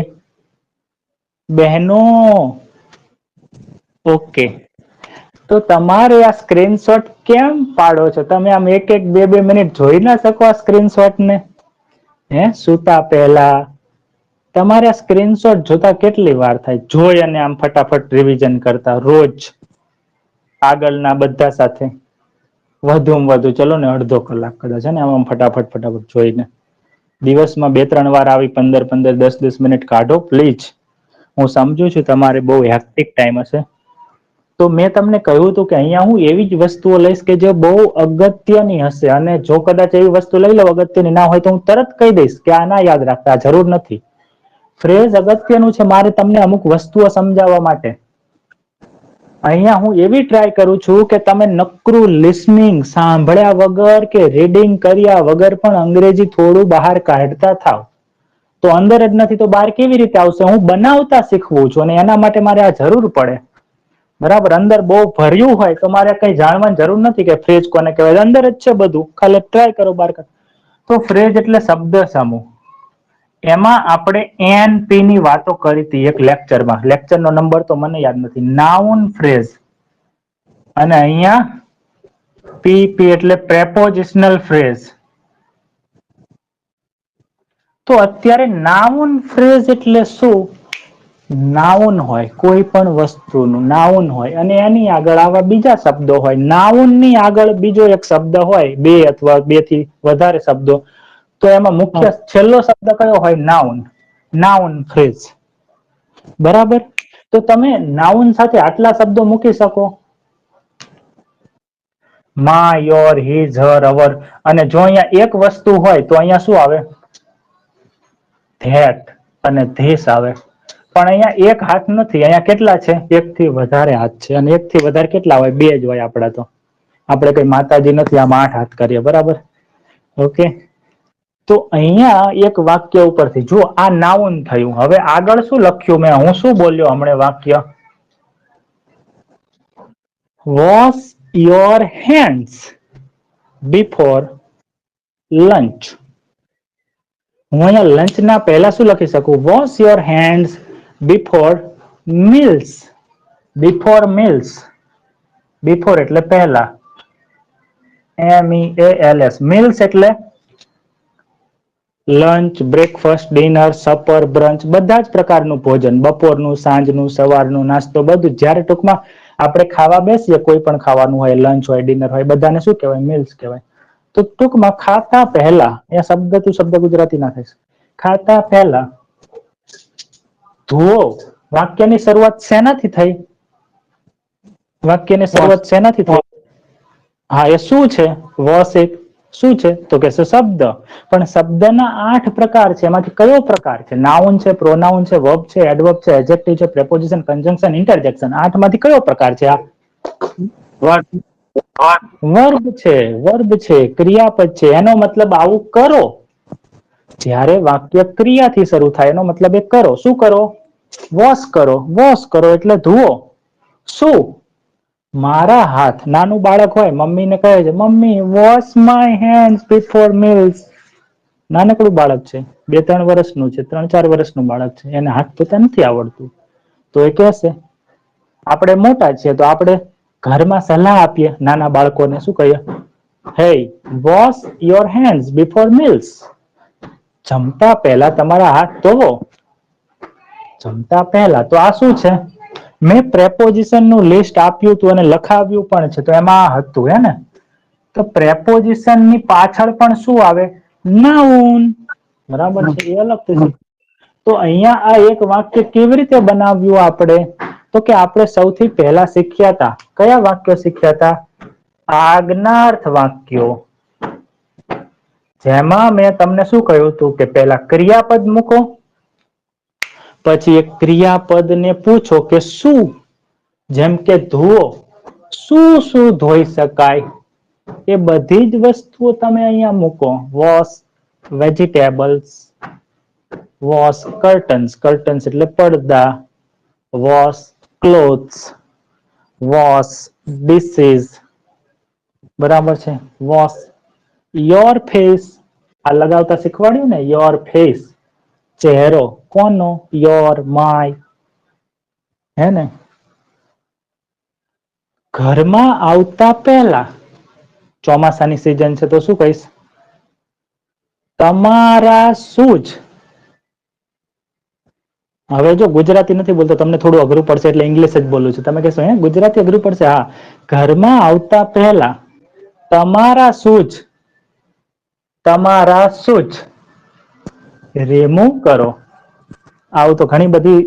બહેનો. ઓકે, તો તમારે આ સ્ક્રીનશોટ કેમ પાડો છો તમે? આમ એક એક બે બે મિનિટ જોઈ ના શકો આ સ્ક્રીનશોટ ને? હે, સુતા પહેલા તમારે આ સ્ક્રીનશોટ જોતા કેટલી વાર થાય? જોઈ અને આમ ફટાફટ રિવિઝન કરતા રોજ આગળના બધા સાથે વધુમાં વધુ ચલો ને અડધો કલાક કદાચ, છે ને આમ ફટાફટ ફટાફટ જોઈને. દિવસમાં 2-3 વાર આવી 15-15, 10-10 મિનિટ કાઢો પ્લીઝ. હું સમજુ છું તમારે બહુ હેક્ટિક ટાઈમ હશે. તો મેં તમને કહ્યું હતું કે અહીંયા હું એવી જ વસ્તુઓ લઈશ કે જે બહુ અગત્યની હશે, અને જો કદાચ એવી વસ્તુ લઈ લઉં અગત્યની ના હોય તો હું તરત કહી દઈશ કે આ ના યાદ રાખતા, જરૂર નથી. ફ્રેઝ અગત્યનું છે મારે તમને અમુક વસ્તુઓ સમજાવવા માટે. અહીંયા હું એવી ટ્રાય કરું છું કે તમે નકરું લિસનિંગ, સાંભળ્યા વગર કે રીડિંગ કર્યા વગર પણ અંગ્રેજી થોડું બહાર કાઢતા થાવ. તો અંદર જ નથી તો બહાર કેવી રીતે આવશે? હું બનાવતા શીખવું છું અને એના માટે મારે આ જરૂર પડે. બરાબર, અંદર બહુ ભર્યું હોય તો મારે કઈ જાણવાની જરૂર નથી કે ફ્રેઝ કોને કહેવાય, અંદર જ છે બધું, ખાલી ટ્રાય કરો બહાર કાઢો. તો ફ્રેઝ એટલે શબ્દ સમૂહ. એમાં આપણે NP ની વાતો કરી હતી એક લેક્ચરમાં. લેક્ચરનો નંબર તો મને યાદ નથી. Noun phrase. અને અહીંયા PP એટલે પ્રેપોઝિશનલ ફ્રેઝ. તો અત્યારે નાઉન ફ્રેઝ એટલે શું? નાઉન હોય, કોઈ પણ વસ્તુનું નાઉન હોય અને એની આગળ આવા બીજા શબ્દો હોય. નાઉન ની આગળ બીજો એક શબ્દ હોય, 2 અથવા 2 થી વધારે શબ્દો, તો એમાં મુખ્ય છેલ્લો શબ્દ કયો હોય? નાઉન. Noun phrase. બરાબર. તો તમે નાઉન સાથે આટલા શબ્દો મૂકી શકો, માં, યોર, હિઝ, હર, અવર. અને જો અહીંયા એક વસ્તુ હોય તો અહીંયા શું આવે? ધેટ અને ધીસ આવે. પણ અહીંયા એક હાથ નથી, અહીંયા કેટલા છે? એક થી વધારે હાથ છે. અને એક થી વધારે કેટલા હોય? બે જ હોય. આપડા તો આપણે કઈ માતાજી નથી આમાં 8 હાથ કરીએ, બરાબર? ઓકે. તો અહીંયા એક વાક્ય ઉપરથી જો આ નાઉન થયું. હવે આગળ શું લખ્યું મેં? હું શું બોલ્યો હમણાં વાક્ય? Wash your hands before lunch. હું અહીંયા લંચ ના પહેલા શું લખી શકું? Wash your hands before meals. Before meals. Before એટલે પહેલા. MEALS. મીલ્સ એટલે lunch, breakfast, dinner, supper, brunch, બધા જ પ્રકારનું ભોજન. બપોરનું, સાંજનું, સવારનું, નાસ્તો, બધું. જ્યારે ટૂંકમાં આપણે ખાવા બેસીએ, કોઈ પણ ખાવાનું હોય, લંચ હોય, ડિનર હોય, બધાને શું કહેવાય? મીલ્સ કહેવાય. તો ટૂંકમાં ખાતા પહેલા, અહીંયા શબ્દ તું શબ્દ ગુજરાતી ના થઈશ. ખાતા પહેલા ધુઓ. વાક્યની શરૂઆત શેનાથી થઈ? વાક્યની શરૂઆત શેનાથી થઈ? હા, એ શું છે? વોશ એક શું છે? તો કે છે શબ્દ. પણ શબ્દના 8 પ્રકાર છે. એમાંથી કયો પ્રકાર છે? નાઉન છે, પ્રોનાઉન છે, વર્બ છે, એડવર્બ છે, એડજેક્ટિવ છે, પ્રેપોઝિશન, કંજંક્શન, ઇન્ટરજેક્શન. 8 માંથી કયો પ્રકાર છે? આ વર્બ છે. વર્બ છે, ક્રિયાપદ છે. એનો મતલબ આવું કરો. જ્યારે વાક્ય ક્રિયાથી શરૂ થાય એનો મતલબ એ કરો. શું કરો? વોશ કરો. વોશ કરો એટલે ધુઓ. શું? મારા હાથ. નાનું બાળક હોય, મમ્મીને કહે છે, mummy wash my hands before meals. નાનકડું બાળક છે, 2-3 વર્ષનું છે, 3-4 વર્ષનું બાળક છે, એને હાથ ધોતા નથી આવડતું. તો એ કહેશે. આપણે મોટા છીએ તો આપણે ઘરમાં સલાહ આપીએ નાના બાળકોને. શું કહીએ? હે, wash your hands before meals. જમતા પહેલા તમારા હાથ ધોવો. જમતા પહેલા. તો આ શું છે? મેં પ્રેપોઝિશન નું લિસ્ટ આપ્યું હતું અને લખાવ્યું પણ છે. તો એમાં હતું હે ને? તો પ્રેપોઝિશન ની પાછળ પણ શું આવે? નાઉન. બરાબર છે. એ અલગ થઈ. તો અહીંયા આ એક વાક્ય કેવી રીતે બનાવ્યું આપણે? તો કે આપણે સૌથી પહેલા શીખ્યા હતા. કયા વાક્યો શીખ્યા હતા? આજ્ઞાર્થ વાક્યો. જેમાં મેં તમને શું કહ્યું હતું કે પહેલા ક્રિયાપદ મૂકો, પછી એક ક્રિયાપદ ને પૂછો કે શું? જેમ કે ધુઓ. શું શું ધોઈ શકાય? એ બધી જ વસ્તુઓ તમે અહીંયા મૂકો. Wash vegetables, wash curtains. Curtains એટલે પડદા. Wash clothes, wash dishes. બરાબર છે. Wash your face. આ લગાવતા શીખવાડ્યું ને? Your face. ચહેરો. કોનો? Your, my. હે ને? ઘરમાં આવતા પહેલા, ચોમાસાની સિઝન છે તો શું કહીશ? તમારા શૂઝ. હવે જો ગુજરાતી નથી બોલતો, તમને થોડું અઘરું પડશે એટલે ઇંગ્લિશ જ બોલું છું. તમે કહેશો હે ગુજરાતી અઘરું પડશે? હા. ઘરમાં આવતા પહેલા તમારા શૂઝ. તમારા શૂઝ રિમૂવ કરો. આવું તો ઘણી બધી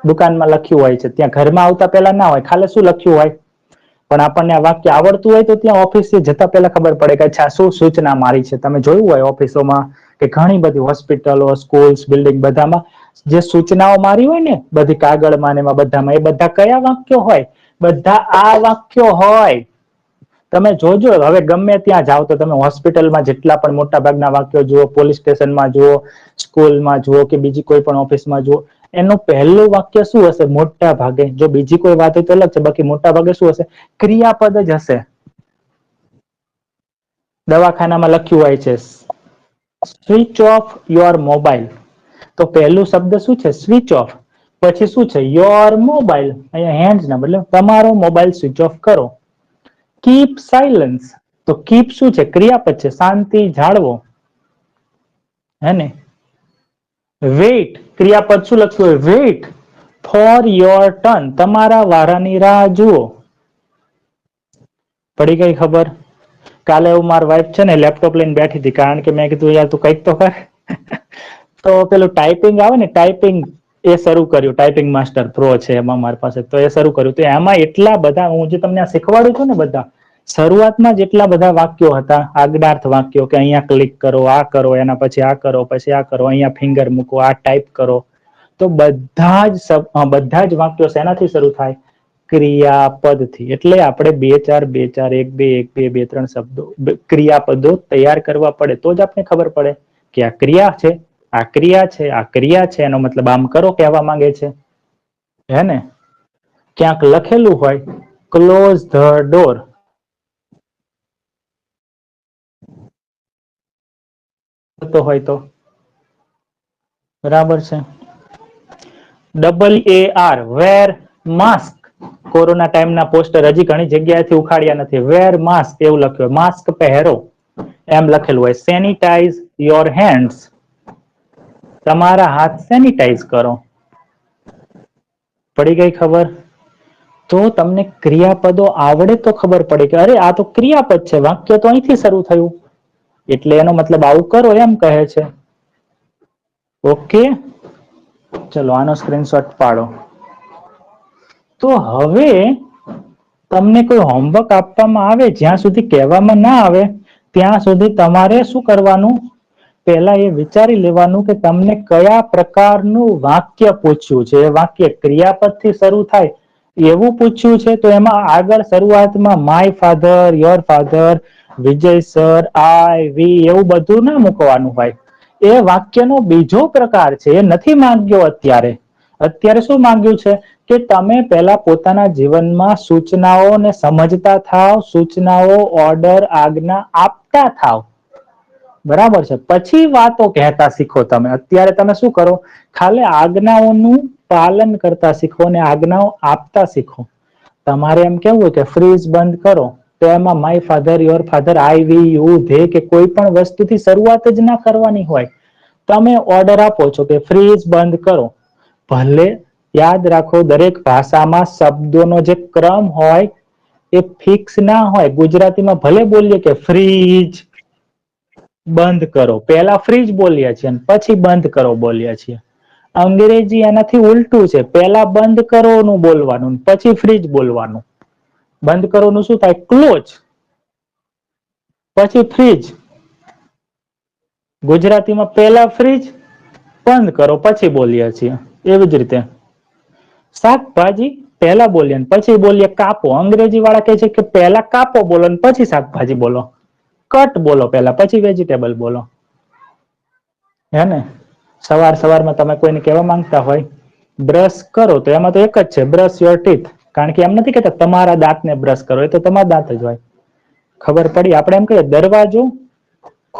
દુકાનમાં લખ્યું હોય છે. ત્યાં ઘરમાં આવતા પહેલા ના હોય, ખાલી શું લખ્યું હોય? પણ આપણને આ વાક્ય આવડતું હોય તો ત્યાં ઓફિસે જતા પહેલા ખબર પડે કે અચ્છા શું સૂચના મારી છે. તમે જોયું હોય ઓફિસોમાં કે ઘણી બધી હોસ્પિટલો, સ્કૂલ્સ, બિલ્ડિંગ બધામાં જે સૂચનાઓ મારી હોય ને બધી કાગળમાં ને એમાં બધામાં, એ બધા કયા વાક્યો હોય? બધા આ વાક્યો હોય. તમે જોજો હવે ગમે ત્યાં જાઓ તો તમે હોસ્પિટલમાં જેટલા પણ મોટા ભાગના વાક્યો જુઓ, પોલીસ સ્ટેશનમાં જુઓ, સ્કૂલમાં જુઓ કે બીજી કોઈ પણ ઓફિસમાં જુઓ, એનું પહેલું વાક્ય શું હશે? મોટા ભાગે, જો બીજી કોઈ વાત હોય તો અલગ છે, બાકી મોટા ભાગે શું હશે? ક્રિયાપદ જ હશે. દવાખાનામાં લખ્યું હોય છે સ્વિચ ઓફ યોર મોબાઈલ. તો પહેલું શબ્દ શું છે? Switch off. પછી શું છે? Your mobile. અહીંયા હેન્ડ્સ ના બદલે તમારો મોબાઈલ સ્વિચ ઓફ કરો. Keep silence. તો કીપ શું છે? ક્રિયાપદ છે. શાંતિ જાળવો. હે ને? વેઇટ. ક્રિયાપદ શું લખ્યું હોય? Weight for your turn. તમારા વારાની રાહ જુઓ. પડી ગઈ ખબર? કાલે એવું મારી વાઈફ છે ને લેપટોપ લઈને બેઠી હતી, કારણ કે મેં કીધું યાર તું કઈક તો કર. તો પેલું ટાઈપિંગ આવે ને, ટાઈપિંગ એ શરૂ કર્યું. ટાઈપિંગ માસ્ટર પ્રો છે એમાં મારી પાસે, તો એ શરૂ કર્યું. તો એમાં એટલા બધા, હું જે તમને શીખવાડું છું ને, બધા શરૂઆતમાં જેટલા બધા વાક્યો હતા, આજ્ઞાર્થ વાક્યો, કે અહીંયા ક્લિક કરો, આ કરો, એના પછી આ કરો, પછી આ કરો, અહીંયા ફિંગર મૂકો, આ ટાઈપ કરો, તો બધા જ વાક્યો શેનાથી શરૂ થાય? ક્રિયાપદથી. એટલે આપણે 2 4 2 4 1 2 1 2 2 3 શબ્દો, ક્રિયાપદો તૈયાર કરવા પડે, તો જ આપણે ખબર પડે કે આ ક્રિયા છે, આ ક્રિયા છે, આ ક્રિયા છે, એનો મતલબ આમ કરો કહેવા માંગે છે, હે ને? ક્યાંક લખેલું હોય ક્લોઝ ધ ડોર, હોય તો બરાબર છે. WAR, વેર માસ્ક. કોરોના ટાઈમના પોસ્ટર હજી ઘણી જગ્યાએથી ઉખાડ્યા નથી. વેર માસ્ક એવું લખ્યું હોય, માસ્ક પહેરો એમ લખેલું હોય. સેનિટાઈઝ યોર હેન્ડ્સ, તમારા હાથ સેનિટાઈઝ કરો. પડી ગઈ ખબર? તો તમને ક્રિયાપદો આવડે તો ખબર પડે કે અરે આ તો ક્રિયાપદ છે, વાક્ય તો અહીંથી શરૂ થયું, એટલે એનો મતલબ આવું કરો એમ કહે છે. ઓકે, ચલો આનો સ્ક્રીનશોટ પાડો. તો હવે તમને કોઈ હોમવર્ક આપવામાં આવે, જ્યાં સુધી કહેવામાં ના આવે ત્યાં સુધી તમારે શું કરવાનું? પહેલા એ વિચારી લેવાનું કે તમને કયા પ્રકારનું વાક્ય પૂછ્યું છે. એ વાક્ય ક્રિયાપદથી શરૂ થાય એવું પૂછ્યું છે, તો એમાં આગળ શરૂઆતમાં my father, your father, Vijay sir, I, we એવું બધું ના મૂકવાનું હોય. એ વાક્યનો બીજો પ્રકાર છે, એ નથી માંગ્યો અત્યારે. અત્યારે શું માંગ્યું છે કે તમે પહેલા પોતાના જીવનમાં સૂચનાઓને સમજતા થાવ, સૂચનાઓ, ઓર્ડર, આજ્ઞા આપતા થાવ, બરાબર છે? પછી વાતો કહેતા શીખો. તમે અત્યારે તમે શું કરો? ખાલી આજ્ઞાઓનું પાલન કરતા શીખો અને આજ્ઞાઓ આપતા શીખો. તમારે એમ કેવું હોય કે ફ્રીજ બંધ કરો, તો એમાં my father, your father, I, we, you, they કે કોઈ પણ વસ્તુથી શરૂઆત જ ના કરવાની હોય. તમે ઓર્ડર આપો છો કે ફ્રીજ બંધ કરો, ભલે યાદ રાખો દરેક ભાષામાં શબ્દોનો જે ક્રમ હોય એ ફિક્સ ના હોય. ગુજરાતીમાં ભલે બોલીએ કે ફ્રીજ બંધ કરો, પહેલા ફ્રીજ બોલ્યા છીએ પછી બંધ કરો બોલ્યા છીએ. અંગ્રેજી એનાથી ઉલટું છે, પહેલા બંધ કરો નું બોલવાનું પછી ફ્રીજ બોલવાનું. બંધ કરો નું શું થાય? ક્લોઝ, પછી ફ્રીજ. ગુજરાતીમાં પહેલા ફ્રીજ બંધ કરો પછી બોલીએ છીએ. એવી જ રીતે શાકભાજી પહેલા બોલીએ પછી બોલીએ કાપો. અંગ્રેજી વાળા કહે છે કે પહેલા કાપો બોલો પછી શાકભાજી બોલો. કટ બોલો પહેલા પછી વેજીટેબલ બોલો, હે ને? સવારમાં તમે કોઈને કહેવા માંગતા હોય બ્રશ કરો, તો એમાં તો એક જ છે, બ્રશ યોર ટીથ. કારણ કે એમ નથી કહેતા તમારા દાંતને બ્રશ કરો, એ તો તમારા દાંત જ હોય. ખબર પડી? આપણે એમ કહીએ દરવાજો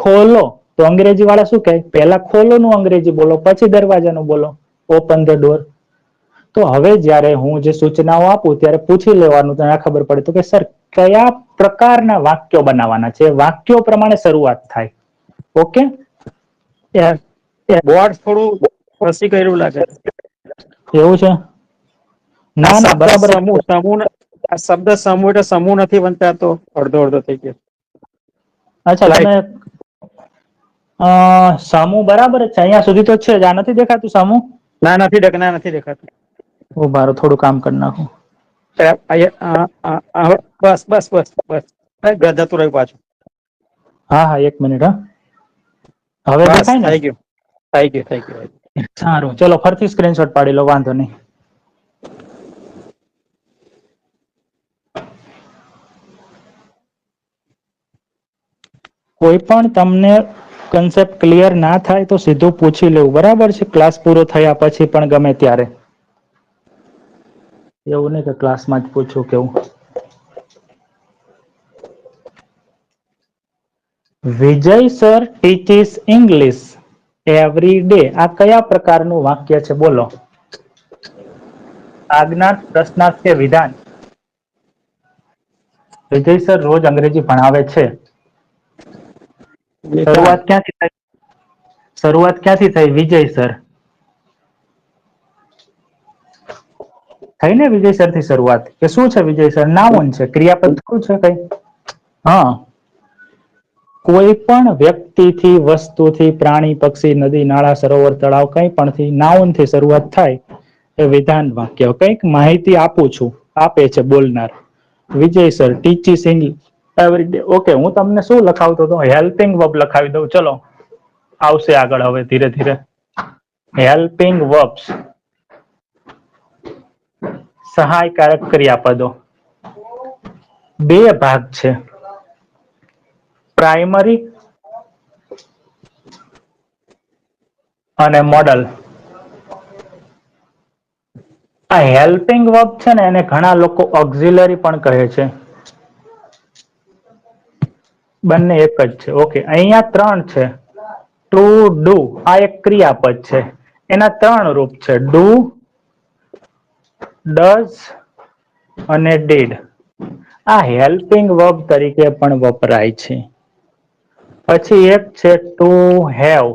ખોલો, તો અંગ્રેજી વાળા શું કહે? પહેલા ખોલો નું અંગ્રેજી બોલો પછી દરવાજાનું બોલો, ઓપન ધ ડોર. તો હવે જ્યારે હું જે સૂચનાઓ આપું ત્યારે પૂછી લેવાનું, તો ખબર પડે તો કે સર કયા પ્રકારના વાક્યો બનાવવાના છે, વાક્યો પ્રમાણે શરૂઆત થાય. ઓકે, બોર્ડ થોડું ફસી ગયેલું લાગે. એવું છે? આ ના ના, શબ્દ બરાબર જ સમૂહ છે. સમૂહ આ શબ્દ સમૂહ એટલે સમૂહ નથી બનતા, તો અડધો થઈ ગયો. અચ્છા, તમે લાઈક સમૂહ બરાબર જ છે, અહીંયા સુધી તો છે જ. આ નથી દેખાતું સમૂહ? ના, નથી દેખાતું. ઉભા રહો, થોડું કામ કરી નાખું. બસ જતું રહ્યું પાછું. હા હા, એક મિનિટ. હા, હવે બસ દેખાય ને? થઈ ગયું. સારું, ચલો ફરીથી સ્ક્રીનશોટ પાડી લો, વાંધો નહીં. કોઈ પણ તમને કન્સેપ્ટ ક્લિયર ના થાય તો સીધું પૂછી લેવું, બરાબર છે? ક્લાસ પૂરો થયા પછી પણ ગમે ત્યારે. એવું નહીં કે ક્લાસમાં જ પૂછું કેવું. Vijay sir teaches English every day. આ કયા પ્રકારનું વાક્ય છે? બોલો. આજ્ઞાર્થ, પ્રશ્નાર્થ કે વિધાન? વિજય સર રોજ અંગ્રેજી ભણાવે છે. વિધાન. શરૂઆત ક્યાંથી થઈ? શરૂઆત ક્યાંથી થઈ? વિજય સર થઈ ને? વિજય સર થી શરૂઆત. કે શું છે? વિજય સર નાઉન છે, ક્રિયાપદ શું છે? કઈ? હા, કોઈ પણ વ્યક્તિથી, વસ્તુથી, પ્રાણી, પક્ષી, નદી, નાળા, સરોવર, તળાવ કંઈ પણથી નાઉન થી શરૂઆત થાય એ વિધાન વાક્ય. કંઈક માહિતી આપું છું, આપે છે બોલનાર. Vijay sir teaches every day. Okay, હું તમને શું લખાવતો હતો? હેલ્પિંગ વર્બ લખાવી દઉં. ચલો આવશે આગળ હવે ધીરે ધીરે. હેલ્પિંગ વર્બ્સ, સહાયકારક ક્રિયાપદો. બે ભાગ છે, પ્રાઇમરી અને મોડલ. આ હેલ્પિંગ વર્બ છે ને, એને ઘણા લોકો ઓક્ઝિલરી પણ કહે છે. બંને એક જ છે. ઓકે, અહીંયા ત્રણ છે. ટુ, ડુ આ એક ક્રિયાપદ છે. એના ત્રણ રૂપ છે: ડુ, ડઝ અને ડીડ. આ હેલ્પિંગ વર્બ તરીકે પણ વપરાય છે. પછી એક છે ટુ હેવ.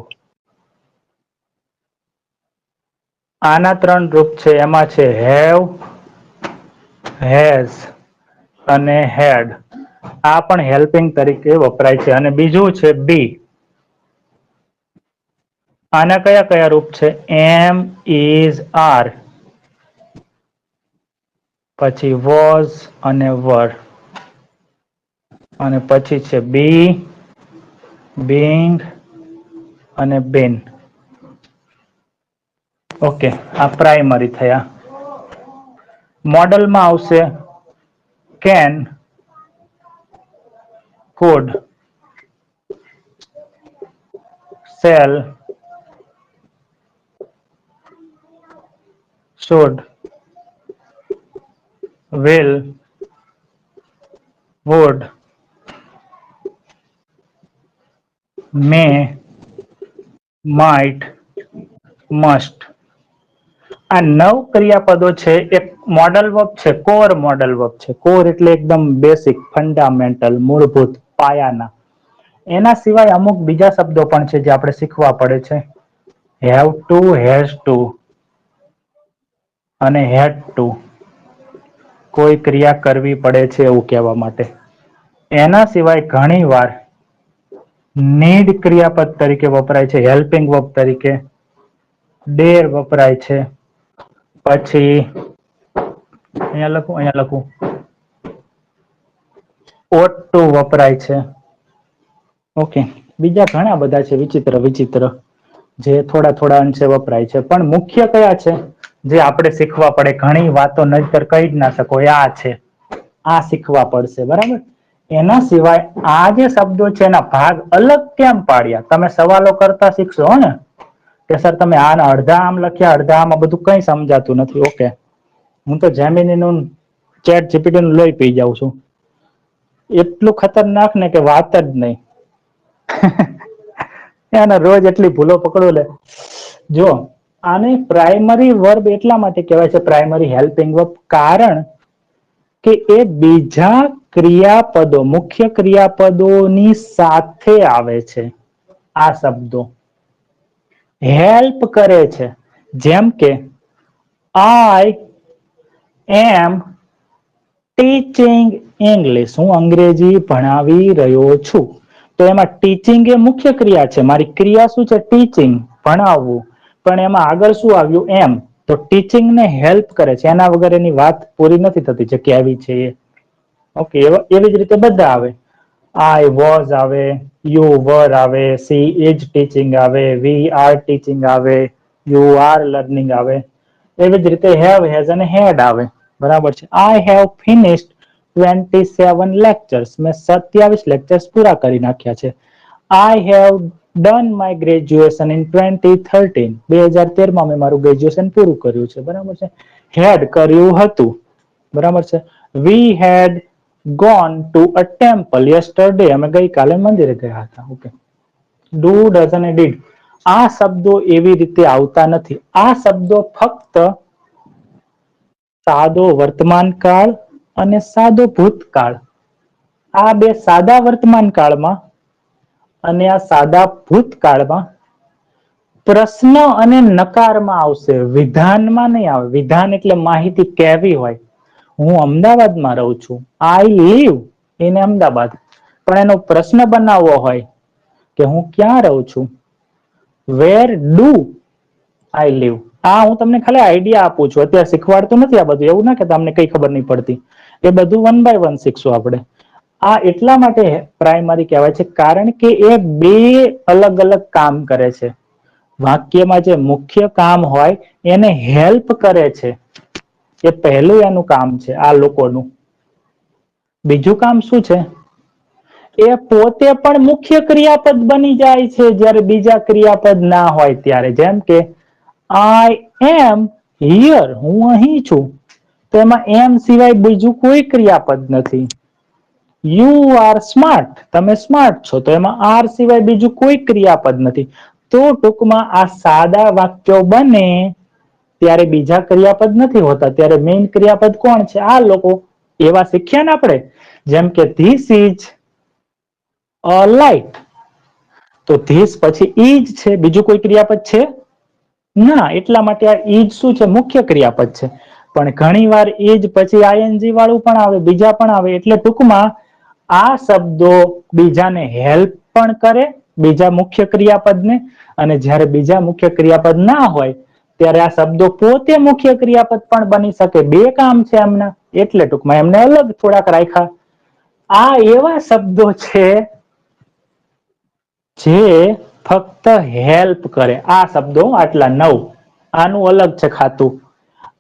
આના ત્રણ રૂપ છે. એમાં છે હેવ, હેઝ અને હેડ. આ પણ હેલ્પિંગ તરીકે વપરાય છે. અને બીજું છે બી. આના કયા કયા રૂપ છે? એમ, ઇઝ, આર. પછી વોઝ અને વર. અને પછી છે બી, બીંગ અને બીન. ઓકે, આ પ્રાઇમરી થયા. મોડલમાં આવશે can, could, shall, should, will, would, may, might, must. આ 9 ક્રિયાપદો છે. એક મોડલ વર્બ છે, કોર મોડલ વર્બ છે. કોર એટલે એકદમ બેસિક, ફંડામેન્ટલ, મૂળભૂત, પાયાના. એના સિવાય અમુક બીજા શબ્દો પણ છે જે આપણે શીખવા પડે છે. હેવ ટુ, હેઝ ટુ અને હેડ ટુ. કોઈ ક્રિયા કરવી પડે છે એવું કહેવા માટે. એના સિવાય ઘણી વાર નીડ ક્રિયાપદ તરીકે વપરાય છે, હેલ્પિંગ વર્બ તરીકે. ડેર વપરાય છે. પછી અહીંયા લખું ought to વપરાય છે. ઓકે, બીજા ઘણા બધા છે વિચિત્ર વિચિત્ર, જે થોડા થોડા અંશે વપરાય છે. પણ મુખ્ય કયા છે જે આપણે શીખવા પડે? ઘણી વાતો નહીતર કહી જ ના શકો. આ છે, આ શીખવા પડશે. બરાબર. એના સિવાય આ જે શબ્દો છે એના ભાગ અલગ કેમ પાડ્યા? તમે સવાલો કરતા શીખશો ને કે સર તમે આના અડધા આમ લખ્યા, અડધા આમ. બધું કઈ સમજાતું નથી. ઓકે, હું તો જેમિની નું, ચેટ જીપીટી નું લોહી પી જાઉં છું. એટલું ખતરનાક ને કે વાત જ નહીં. એને રોજ એટલી ભૂલો પકડો લે. જો આને પ્રાઇમરી વર્બ એટલા માટે કહેવાય છે, પ્રાઇમરી હેલ્પિંગ વર્બ, કારણ કે એ બીજા ક્રિયાપદો, મુખ્ય ક્રિયાપદોની સાથે આવે છે. આ શબ્દો હેલ્પ કરે છે. જેમ કે આઈ એમ ટીચિંગ ઇંગ્લિશ. હું અંગ્રેજી ભણાવી રહ્યો છું. તો એમાં ટીચિંગ એ મુખ્ય ક્રિયા છે. મારી ક્રિયા શું છે? ટીચિંગ, ભણાવવું. પણ એમાં આગળ શું આવ્યું? એમ. તો ટીચિંગ ને હેલ્પ કરે છે. એના વગર એની વાત પૂરી નથી થતી જે કેવી છે એ. ઓકે, એવી જ રીતે બધા આવે. આઈ વોઝ આવે, યુ વર આવે, સી ઇઝ ટીચિંગ આવે, વી આર ટીચિંગ આવે, યુ આર લર્નિંગ આવે. એવી જ રીતે હેવ, હેઝ અને હેડ આવે. બરાબર છે. I have finished 27 lectures. મેં 27 લેક્ચર્સ પૂરા કરી નાખ્યા છે. I have done my graduation in 2013. 2013 મેં મારું ગ્રેજ્યુએશન પૂરું કર્યું છે. બરાબર છે. હેડ કર્યું હતું. બરાબર છે. વી હેડ gone to a temple yesterday. અમે ગઈકાલે મંદિરે ગયા હતા. ઓકે, ડુ, ડઝ અને ડીડ આ શબ્દો એવી રીતે આવતા નથી. આ શબ્દો ફક્ત સાદો વર્તમાન કાળ અને સાદો ભૂતકાળ, આ બે સાદા વર્તમાન કાળમાં અને આ સાદા ભૂતકાળમાં પ્રશ્ન અને નકારમાં આવશે, વિધાનમાં નહીં આવે. વિધાન એટલે માહિતી કહેવી હોય. હું અમદાવાદમાં રહું છું. I live in Ahmedabad. પણ એનો પ્રશ્ન બનાવવો હોય કે હું ક્યાં રહું છું, વેર ડુ આઈ લીવ. આ હું તમને ખાલી આઈડિયા આપું છું, અત્યારે શીખવાડતું નથી આ બધું, એવું ના કે તમને કઈ ખબર નહીં પડતી. એ બધું 1 by 1 શીખશું આપણે. આ એટલા માટે પ્રાઇમરી કહેવાય છે કારણ કે એ બે અલગ અલગ કામ કરે છે. વાક્યમાં જે મુખ્ય કામ હોય એને હેલ્પ કરે છે, એ પહેલું એનું કામ છે આ લોકોનું. બીજું કામ શું છે? એ પોતે પણ મુખ્ય ક્રિયાપદ બની જાય છે જ્યારે બીજા ક્રિયાપદ ના હોય ત્યારે. જેમ કે આઈ એમ હિયર, હું અહીં છું, તો એમાં એમ સિવાય બીજું કોઈ ક્રિયાપદ નથી. યુ આર સ્માર્ટ, તમે સ્માર્ટ છો, તો એમાં આર સિવાય બીજું કોઈ ક્રિયાપદ નથી. તો ટૂંકમાં આ સાદા વાક્યો બને ત્યારે બીજા ક્રિયાપદ નથી હોતા, ત્યારે મેઇન ક્રિયાપદ કોણ છે? આ લોકો. એવા શીખ્યા ને આપણે, જેમ કે ધીસ ઇઝ અ લાઈટ, તો ધીસ પછી ઈજ છે, બીજું કોઈ ક્રિયાપદ છે ના, એટલા માટે આ ઈજ શું છે? મુખ્ય ક્રિયાપદ છે. પણ ઘણી વાર ઈજ પછી આઈએનજી વાળું પણ આવે, બીજા પણ આવે. એટલે ટૂંકમાં આ શબ્દો બીજાને હેલ્પ પણ કરે, બીજા મુખ્ય ક્રિયાપદને, અને જ્યારે બીજા મુખ્ય ક્રિયાપદ ના હોય ત્યારે આ શબ્દો પોતે મુખ્ય ક્રિયાપદ પણ બની શકે. બે કામ છે એમના, એટલે ટૂંકમાં એમને અલગ થોડાક રાખ્યા. આ એવા શબ્દો છે જે ફક્ત હેલ્પ કરે. આ શબ્દો આટલા 9, આનું અલગ છે ખાતું.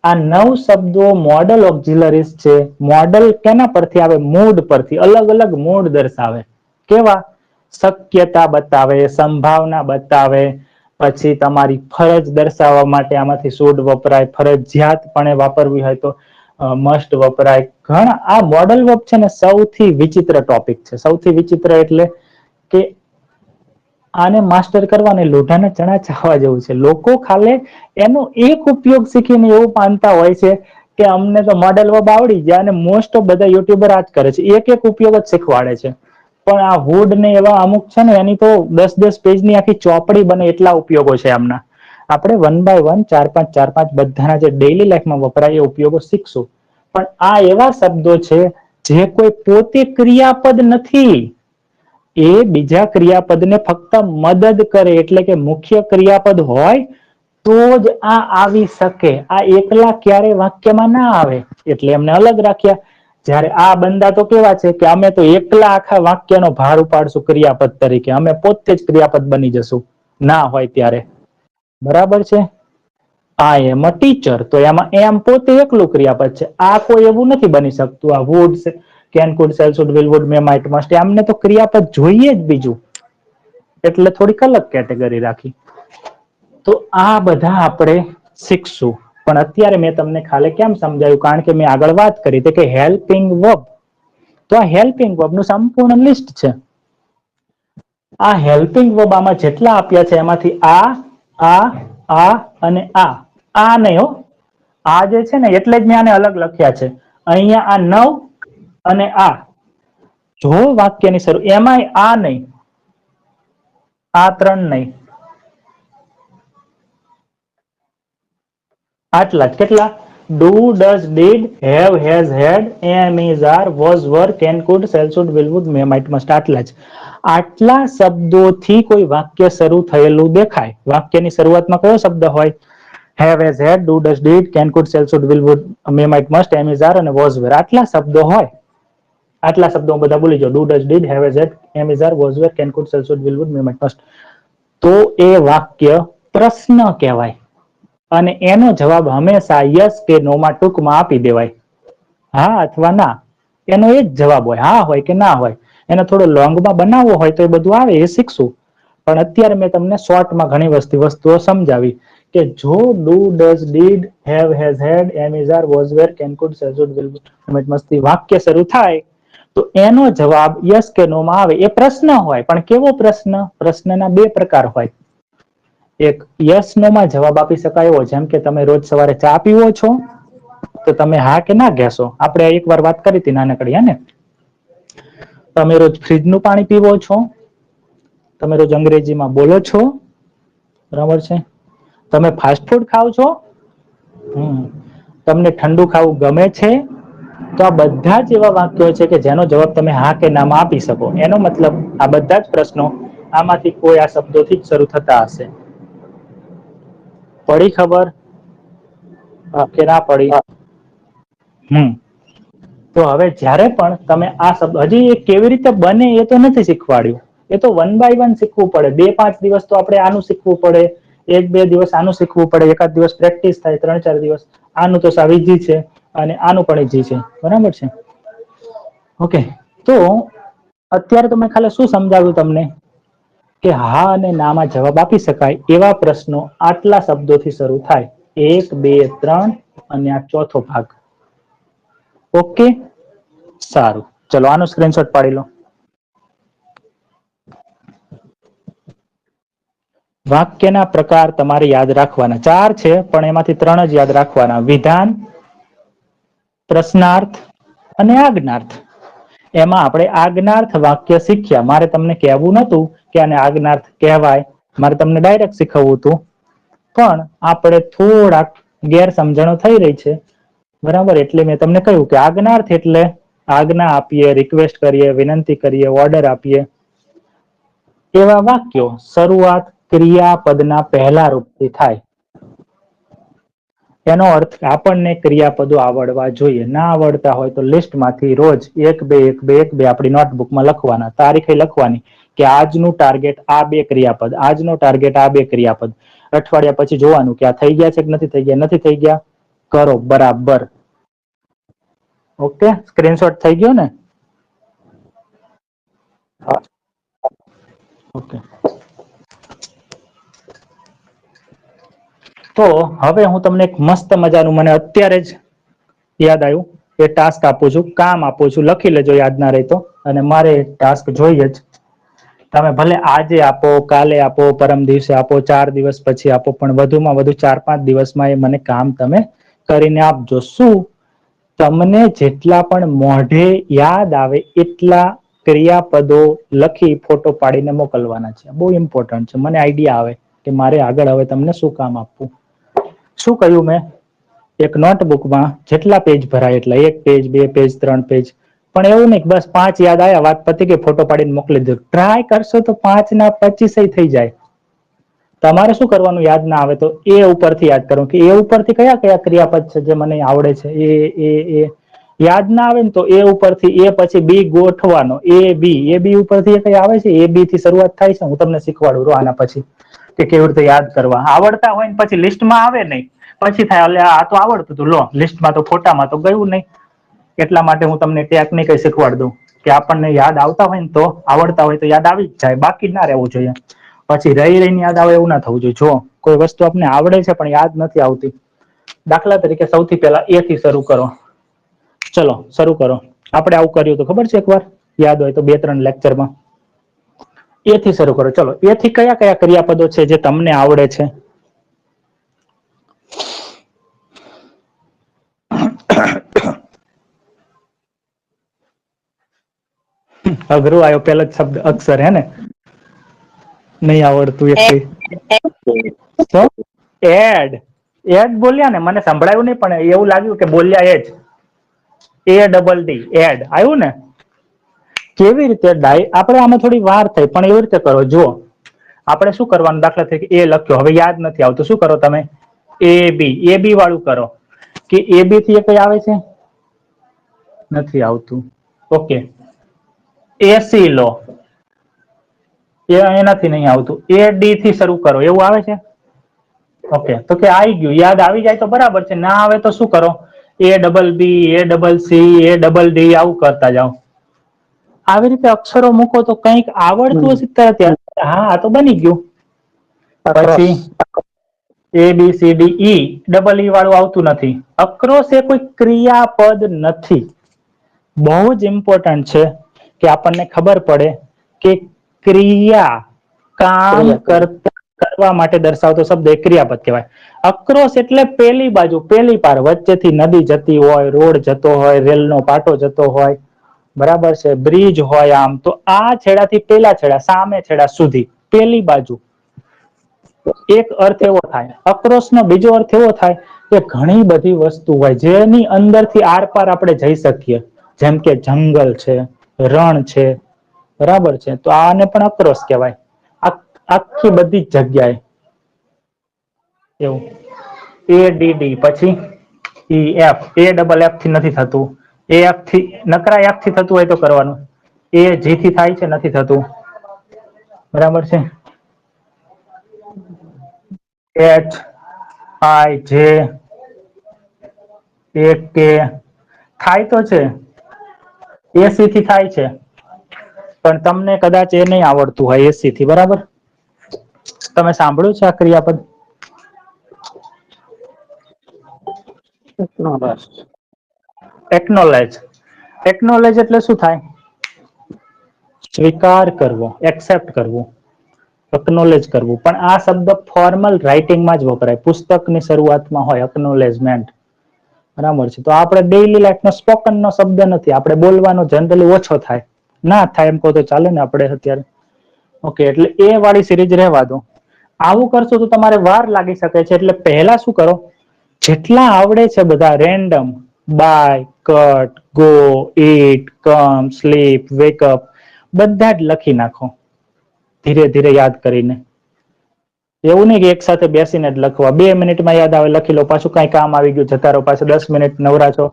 આ 9 શબ્દો મોડલ ઓક્ઝિલરીઝ છે. મોડલ કેના પરથી આવે? મૂડ પરથી. અલગ અલગ મૂડ દર્શાવે. કેવા? શક્યતા બતાવે, સંભાવના બતાવે, પછી તમારી ફરજ દર્શાવવા માટે આમાંથી શુડ વપરાય, ફરજિયાતપણે વાપરવી હોય તો મસ્ટ વપરાય. ઘણા આ મોડલ વર્બ છે ને સૌથી વિચિત્ર ટોપિક છે. સૌથી વિચિત્ર એટલે કે આને માસ્ટર કરવાને લોઢાના ચણા ચાવવા જેવું છે. લોકો ખાલી એનો એક ઉપયોગ શીખીને એવું માનતા હોય છે કે અમને તો મોડલ વર્બ આવડી ગયા, અને મોસ્ટ ઓફ બધા યુટ્યુબર આ જ કરે છે, એક એક ઉપયોગ જ શીખવાડે છે. પણ આ વુડ ને એવા અમુક છે ને, એની તો 10-10 પેજની આખી ચોપડી બને એટલા ઉપયોગો છે એમના. આપણે 1 by 1 4-5 બધાના જે ડેઈલી લાઈફમાં વપરાય એ ઉપયોગો શીખશું. પણ આ એવા શબ્દો છે જે કોઈ પોતે ક્રિયાપદ નથી, એ બીજા ક્રિયાપદને ફક્ત મદદ કરે. એટલે કે મુખ્ય ક્રિયાપદ હોય તો જ આ આવી શકે. આ એકલા ક્યારે વાક્યમાં ના આવે, એટલે એમને અલગ રાખ્યા. જ્યારે આ બંદા તો કેવા છે કે અમે તો એકલા આખા વાક્યનો ભાર ઉપાડશું ક્રિયાપદ તરીકે, અમે પોતે જ ક્રિયાપદ બની જશું ના હોય ત્યારે. બરાબર છે? આઈ એમ અ ટીચર, તો એમાં એમ પોતે એકલું ક્રિયાપદ છે. આ કોઈ એવું નથી બની શકતું. આ would, can, could, shall, should, will, would, may, might, must, એમને તો ક્રિયાપદ જોઈએ જ બીજું, એટલે થોડીક અલગ કેટેગરી રાખી. તો આ બધા આપણે શીખશું. પણ અત્યારે મેં તમને ખાલી કેમ સમજાવ્યું? કારણ કે મેં આગળ વાત કરી કે હેલ્પિંગ વર્બ, તો આ હેલ્પિંગ વર્બ નું સંપૂર્ણ લિસ્ટ છે. આ હેલ્પિંગ વર્બ આમાં જેટલા આપ્યા છે એમાંથી આ અને આ નહીં હો. આ જે છે ને એટલે જ મેં આને અલગ લખ્યા છે. અહીંયા આ 9 અને આ, જો વાક્યની શરૂ એમાંય આ નહીં, આ 3 નહીં, આટલા જ. કેટલા? Do, does, did, have, has, had, am, is, are, was, were, can, could, shall, should, will, would, may, might, must. આટલા જ. આટલા શબ્દોથી કોઈ વાક્ય શરૂ થયેલું દેખાય. વાક્યની શરૂઆતમાં કયો શબ્દ હોય? Have, has, had, do, does, did, can, could, shall, should, will, would, may, might, must, am, is, are અને વોઝ, વેર. આટલા શબ્દો હોય. આટલા શબ્દો બધા ભૂલી જાઓ. Do, does, did, have, has, had, am, is, are, was, were, can, could, shall, should, will, would, may, might, must. તો એ વાક્ય પ્રશ્ન કહેવાય. અને એનો જવાબ હંમેશા યસ કે નો માં ટૂંકમાં આપી દેવાય. હા અથવા ના, એનો એ જ જવાબ હોય. હા હોય કે ના હોય. એને થોડો લોંગમાં બનાવવો હોય તો એ બધું આવે, એ શીખશું. પણ અત્યારે મેં તમને શોર્ટમાં ઘણી વસ્તુઓ સમજાવી કે જો do, does, did, have, has, had, am, is, are, was, were, can, could, shall, should, will, મસ્તી વાક્ય શરૂ થાય તો એનો જવાબ યસ કે નો માં આવે. એ પ્રશ્ન હોય, પણ કેવો પ્રશ્ન? પ્રશ્નના 2 પ્રકાર હોય. એક યસ નો માં જવાબ આપી શકાય એવો, જેમ કે તમે રોજ સવારે ચા પીવો છો? તો તમે હા કે ના કહેશો. આપણે એક વાર વાત કરી હતી નાનકડી, હે ને? તમે રોજ ફ્રીજનું પાણી પીવો છો? તમે રોજ અંગ્રેજીમાં બોલો છો? બરાબર છે. તમે ફાસ્ટ ફૂડ ખાવ છો? તમને ઠંડુ ખાવું ગમે છે? તો આ બધા જ એવા વાક્યો છે કે જેનો જવાબ તમે હા કે નામાં આપી શકો. એનો મતલબ આ બધા જ પ્રશ્નો આમાંથી કોઈ આ શબ્દોથી જ શરૂ થતા હશે. પડી ખબર કે ના પડી? તો હવે જ્યારે પણ તમે આ શબ્દ, હજી એ કેવી રીતે બને એ તો નથી શીખવાડ્યું. એ તો 1 by 1 શીખવું પડે. 2-5 દિવસ તો આપણે આનું શીખવું પડે, 1-2 દિવસ આનું શીખવું પડે, એકાદ દિવસ પ્રેક્ટિસ થાય, 3-4 દિવસ આનું તો સાવ ઈઝી છે અને આનું પણ ઈઝી છે. બરાબર છે? ઓકે, તો અત્યારે તો મેં ખાલી શું સમજાવ્યું તમને કે હા અને ના માં જવાબ આપી શકાય એવા પ્રશ્નો આટલા શબ્દોથી શરૂ થાય. 1, 2, 3 અને આ ચોથો ભાગ. ઓકે, સારું. ચલો આનો સ્ક્રીનશોટ પાડી લો. વાક્યના પ્રકાર તમારે યાદ રાખવાના 4 છે, પણ એમાંથી 3 જ યાદ રાખવાના. વિધાન, પ્રશ્નાર્થ અને આજ્ઞાર્થ. એમાં આપણે આજ્ઞાર્થ વાક્ય શીખ્યા. મારે તમને કહેવું નતું કે આને આજ્ઞાર્થ કહેવાય, મારે તમને ડાયરેક્ટ શીખવવું હતું, પણ આપણે થોડાક ગેરસમજણો થઈ રહી છે. બરાબર, એટલે મેં તમને કહ્યું કે આજ્ઞાર્થ એટલે આજ્ઞા આપીએ, રિક્વેસ્ટ કરીએ, વિનંતી કરીએ, ઓર્ડર આપીએ એવા વાક્યો શરૂઆત ક્રિયાપદના પહેલા રૂપથી થાય. એનો અર્થ આપણને ક્રિયાપદો આવડવા જોઈએ. ના આવડતા હોય તો લિસ્ટમાંથી રોજ 1-2 આપણી નોટબુકમાં લખવાના. તારીખે લખવાની કે આજનું ટાર્ગેટ આ 2 ક્રિયાપદ, આજનું ટાર્ગેટ આ 2 ક્રિયાપદ. અઠવાડિયા પછી જોવાનું કે આ થઈ ગયા છે કે નથી થઈ ગયા. નથી થઈ ગયા, કરો બરાબર. ઓકે, સ્ક્રીનશોટ થઈ ગયો ને? ઓકે, તો હવે હું તમને એક મસ્ત મજાનું, મને અત્યારે જ યાદ આવ્યું, એ ટાસ્ક આપું છું, કામ આપું છું. લખી લેજો યાદ ના રહે તો. અને મારે ટાસ્ક જોઈએ જ. તમે ભલે આજે આપો, કાલે આપો, પરમ દિવસે આપો, 4 દિવસ પછી આપો, પણ વધુમાં વધુ 4-5 દિવસમાં એ મને કામ તમે કરીને આપજો. શું? તમને જેટલા પણ મોઢે યાદ આવે એટલા ક્રિયાપદો લખી ફોટો પાડીને મોકલવાના છે. બહુ ઇમ્પોર્ટન્ટ છે. મને આઈડિયા આવે કે મારે આગળ હવે તમને શું કામ આપવું. શું કહ્યું મેં? એક નોટબુકમાં જેટલા પેજ ભરાય એટલા, 1 પેજ, 2 પેજ, 3 પેજ. પણ એવું નહીં બસ 5 યાદ આવ્યા, વાત પતી ગઈ, ફોટો પાડીને મોકલી દો. ટ્રાય કરશો તો 5 ના 25 થઈ જાય. તમારે શું કરવાનું? યાદ ના આવે તો એ ઉપરથી યાદ કરો કે એ ઉપરથી કયા કયા ક્રિયાપદ છે જે મને આવડે છે. એ યાદ ના આવે ને તો એ ઉપરથી એ પછી બી ગોઠવાનો. એ બી ઉપરથી કઈ આવે છે, એ બી થી શરૂઆત થાય છે. હું તમને શીખવાડું રહો આના પછી કે કેવી રીતે યાદ કરવા. આવડતા હોય ને પછી લિસ્ટમાં આવે નહીં, પછી થાય એટલે આ તો આવડતું હતું, લો લિસ્ટમાં તો ફોટામાં તો ગયું નહીં. એટલા માટે હું તમને ટેકનિક શીખવાડ દઉં કે આપણને યાદ આવતા હોય ને તો, આવડતા હોય તો યાદ આવી જ જાય, બાકી ના રહેવું જોઈએ. પછી રહી રહીને યાદ આવે એવું ના થવું જોઈએ. જો કોઈ વસ્તુ આપને આવડે છે પણ યાદ નથી આવતી, દાખલા તરીકે સૌથી પહેલા એ થી શરૂ કરો. ચલો શરૂ કરો. આપણે આવું કર્યું તો ખબર છે એકવાર, યાદ હોય તો 2-3 લેક્ચરમાં. એ થી શરૂ કરો. ચલો, એ થી કયા કયા ક્રિયાપદો છે જે તમને આવડે છે? અઘરું આવ્યો પેલો જ શબ્દ, અક્ષર, હે ને? નહીં આવડતું એક તો એડ. એડ બોલ્યા ને, મને સંભળાયું નહીં પણ એવું લાગ્યું કે બોલ્યા એ જ. એડ આવ્યું ને? કેવી રીતે? આપણે આમાં થોડી વાર થઈ પણ એવી રીતે કરો. જુઓ, આપણે શું કરવાનું? દાખલા તરીકે એ લખ્યો, હવે યાદ નથી આવતું, શું કરો તમે? એ બી વાળું કરો કે એ બી થી એ કઈ આવે છે? નથી આવતું. ઓકે, એસી લો. એનાથી નહીં આવતું. એ ડી થી શરૂ કરો, એવું આવે છે? ઓકે, તો કે આવી ગયું. યાદ આવી જાય તો બરાબર છે, ના આવે તો શું કરો? એ ડબલ બી, એ ડબલ સી, એ ડબલ ડી, આવું કરતા જાઓ. આવી રીતે અક્ષરો મૂકો તો કંઈક આવડતું હશે ત્યારે. હા, તો બની ગયું. પછી A B C D E, double E વાળું આવતું નથી. અક્રોસ એ કોઈ ક્રિયાપદ નથી. બહુ જ ઇમ્પોર્ટન્ટ છે કે આપણને ખબર પડે કે ક્રિયા, કામ કરવા માટે દર્શાવતો શબ્દ એ ક્રિયાપદ કહેવાય. અક્રોસ એટલે પેલી બાજુ, પેલી પાર, વચ્ચેથી નદી જતી હોય, રોડ જતો હોય, રેલનો પાટો જતો હોય, બરાબર છે, બ્રિજ હોય, આમ તો આ છેડાથી પેલા છેડા, સામે છેડા સુધી, પેલી બાજુ. એક અર્થ એવો થાય. અક્રોસ નો બીજો અર્થ એવો થાય કે ઘણી બધી વસ્તુ હોય જેની અંદરથી આર પાર આપણે જઈ શકીએ, જેમ કે જંગલ છે, રણ છે, બરાબર છે. તો આને પણ અક્રોસ કહેવાય. આખી બધી જ જગ્યાએ એવું. ADD પછી EF, એ ડબલ એફ થી નથી થતું. એફ થી નકરા એફ થી થતું હોય તો કરવાનું. એ જી થી થાય છે, નથી થતું. બરાબર છે. HIJ કે થાય તો છે, એસી થી થાય છે, પણ તમને કદાચ એ નહીં આવડતું હોય એસી થી. બરાબર, તમે સાંભળ્યું છે આ ક્રિયાપદ? બસ. એકનોલેજ. એકનોલેજ એટલે શું થાય? સ્વીકાર કરવો, એક્સેપ્ટ કરવું, એકનોલેજ કરવું. પણ આ શબ્દ ફોર્મલ રાઇટિંગમાં જ વપરાય, પુસ્તકની શરૂઆતમાં હોય એકનોલેજમેન્ટ. બરાબર છે. તો આપણે ડેઇલી લાઈફનો સ્પોકન નો શબ્દ નથી, આપણે બોલવાનો જનરલી ઓછો થાય. ના થાય એમ કહો તો ચાલે ને આપણે અત્યારે. ઓકે, એટલે એ વાળી સિરીઝ રહેવા દો. આવું કરશો તો તમારે વાર લાગી શકે છે. એટલે પહેલા શું કરો, જેટલા આવડે છે બધા random, buy, cut, go, eat, come, sleep, wake up, બધા જ લખી નાખો ધીરે ધીરે યાદ કરીને. એવું નહીં કે એક સાથે બેસીને જ લખવા, 2 મિનિટમાં યાદ આવે લખી લો, પાછું કઈ કામ આવી ગયું જતા રહો, પાછું 10 મિનિટ નવરા છો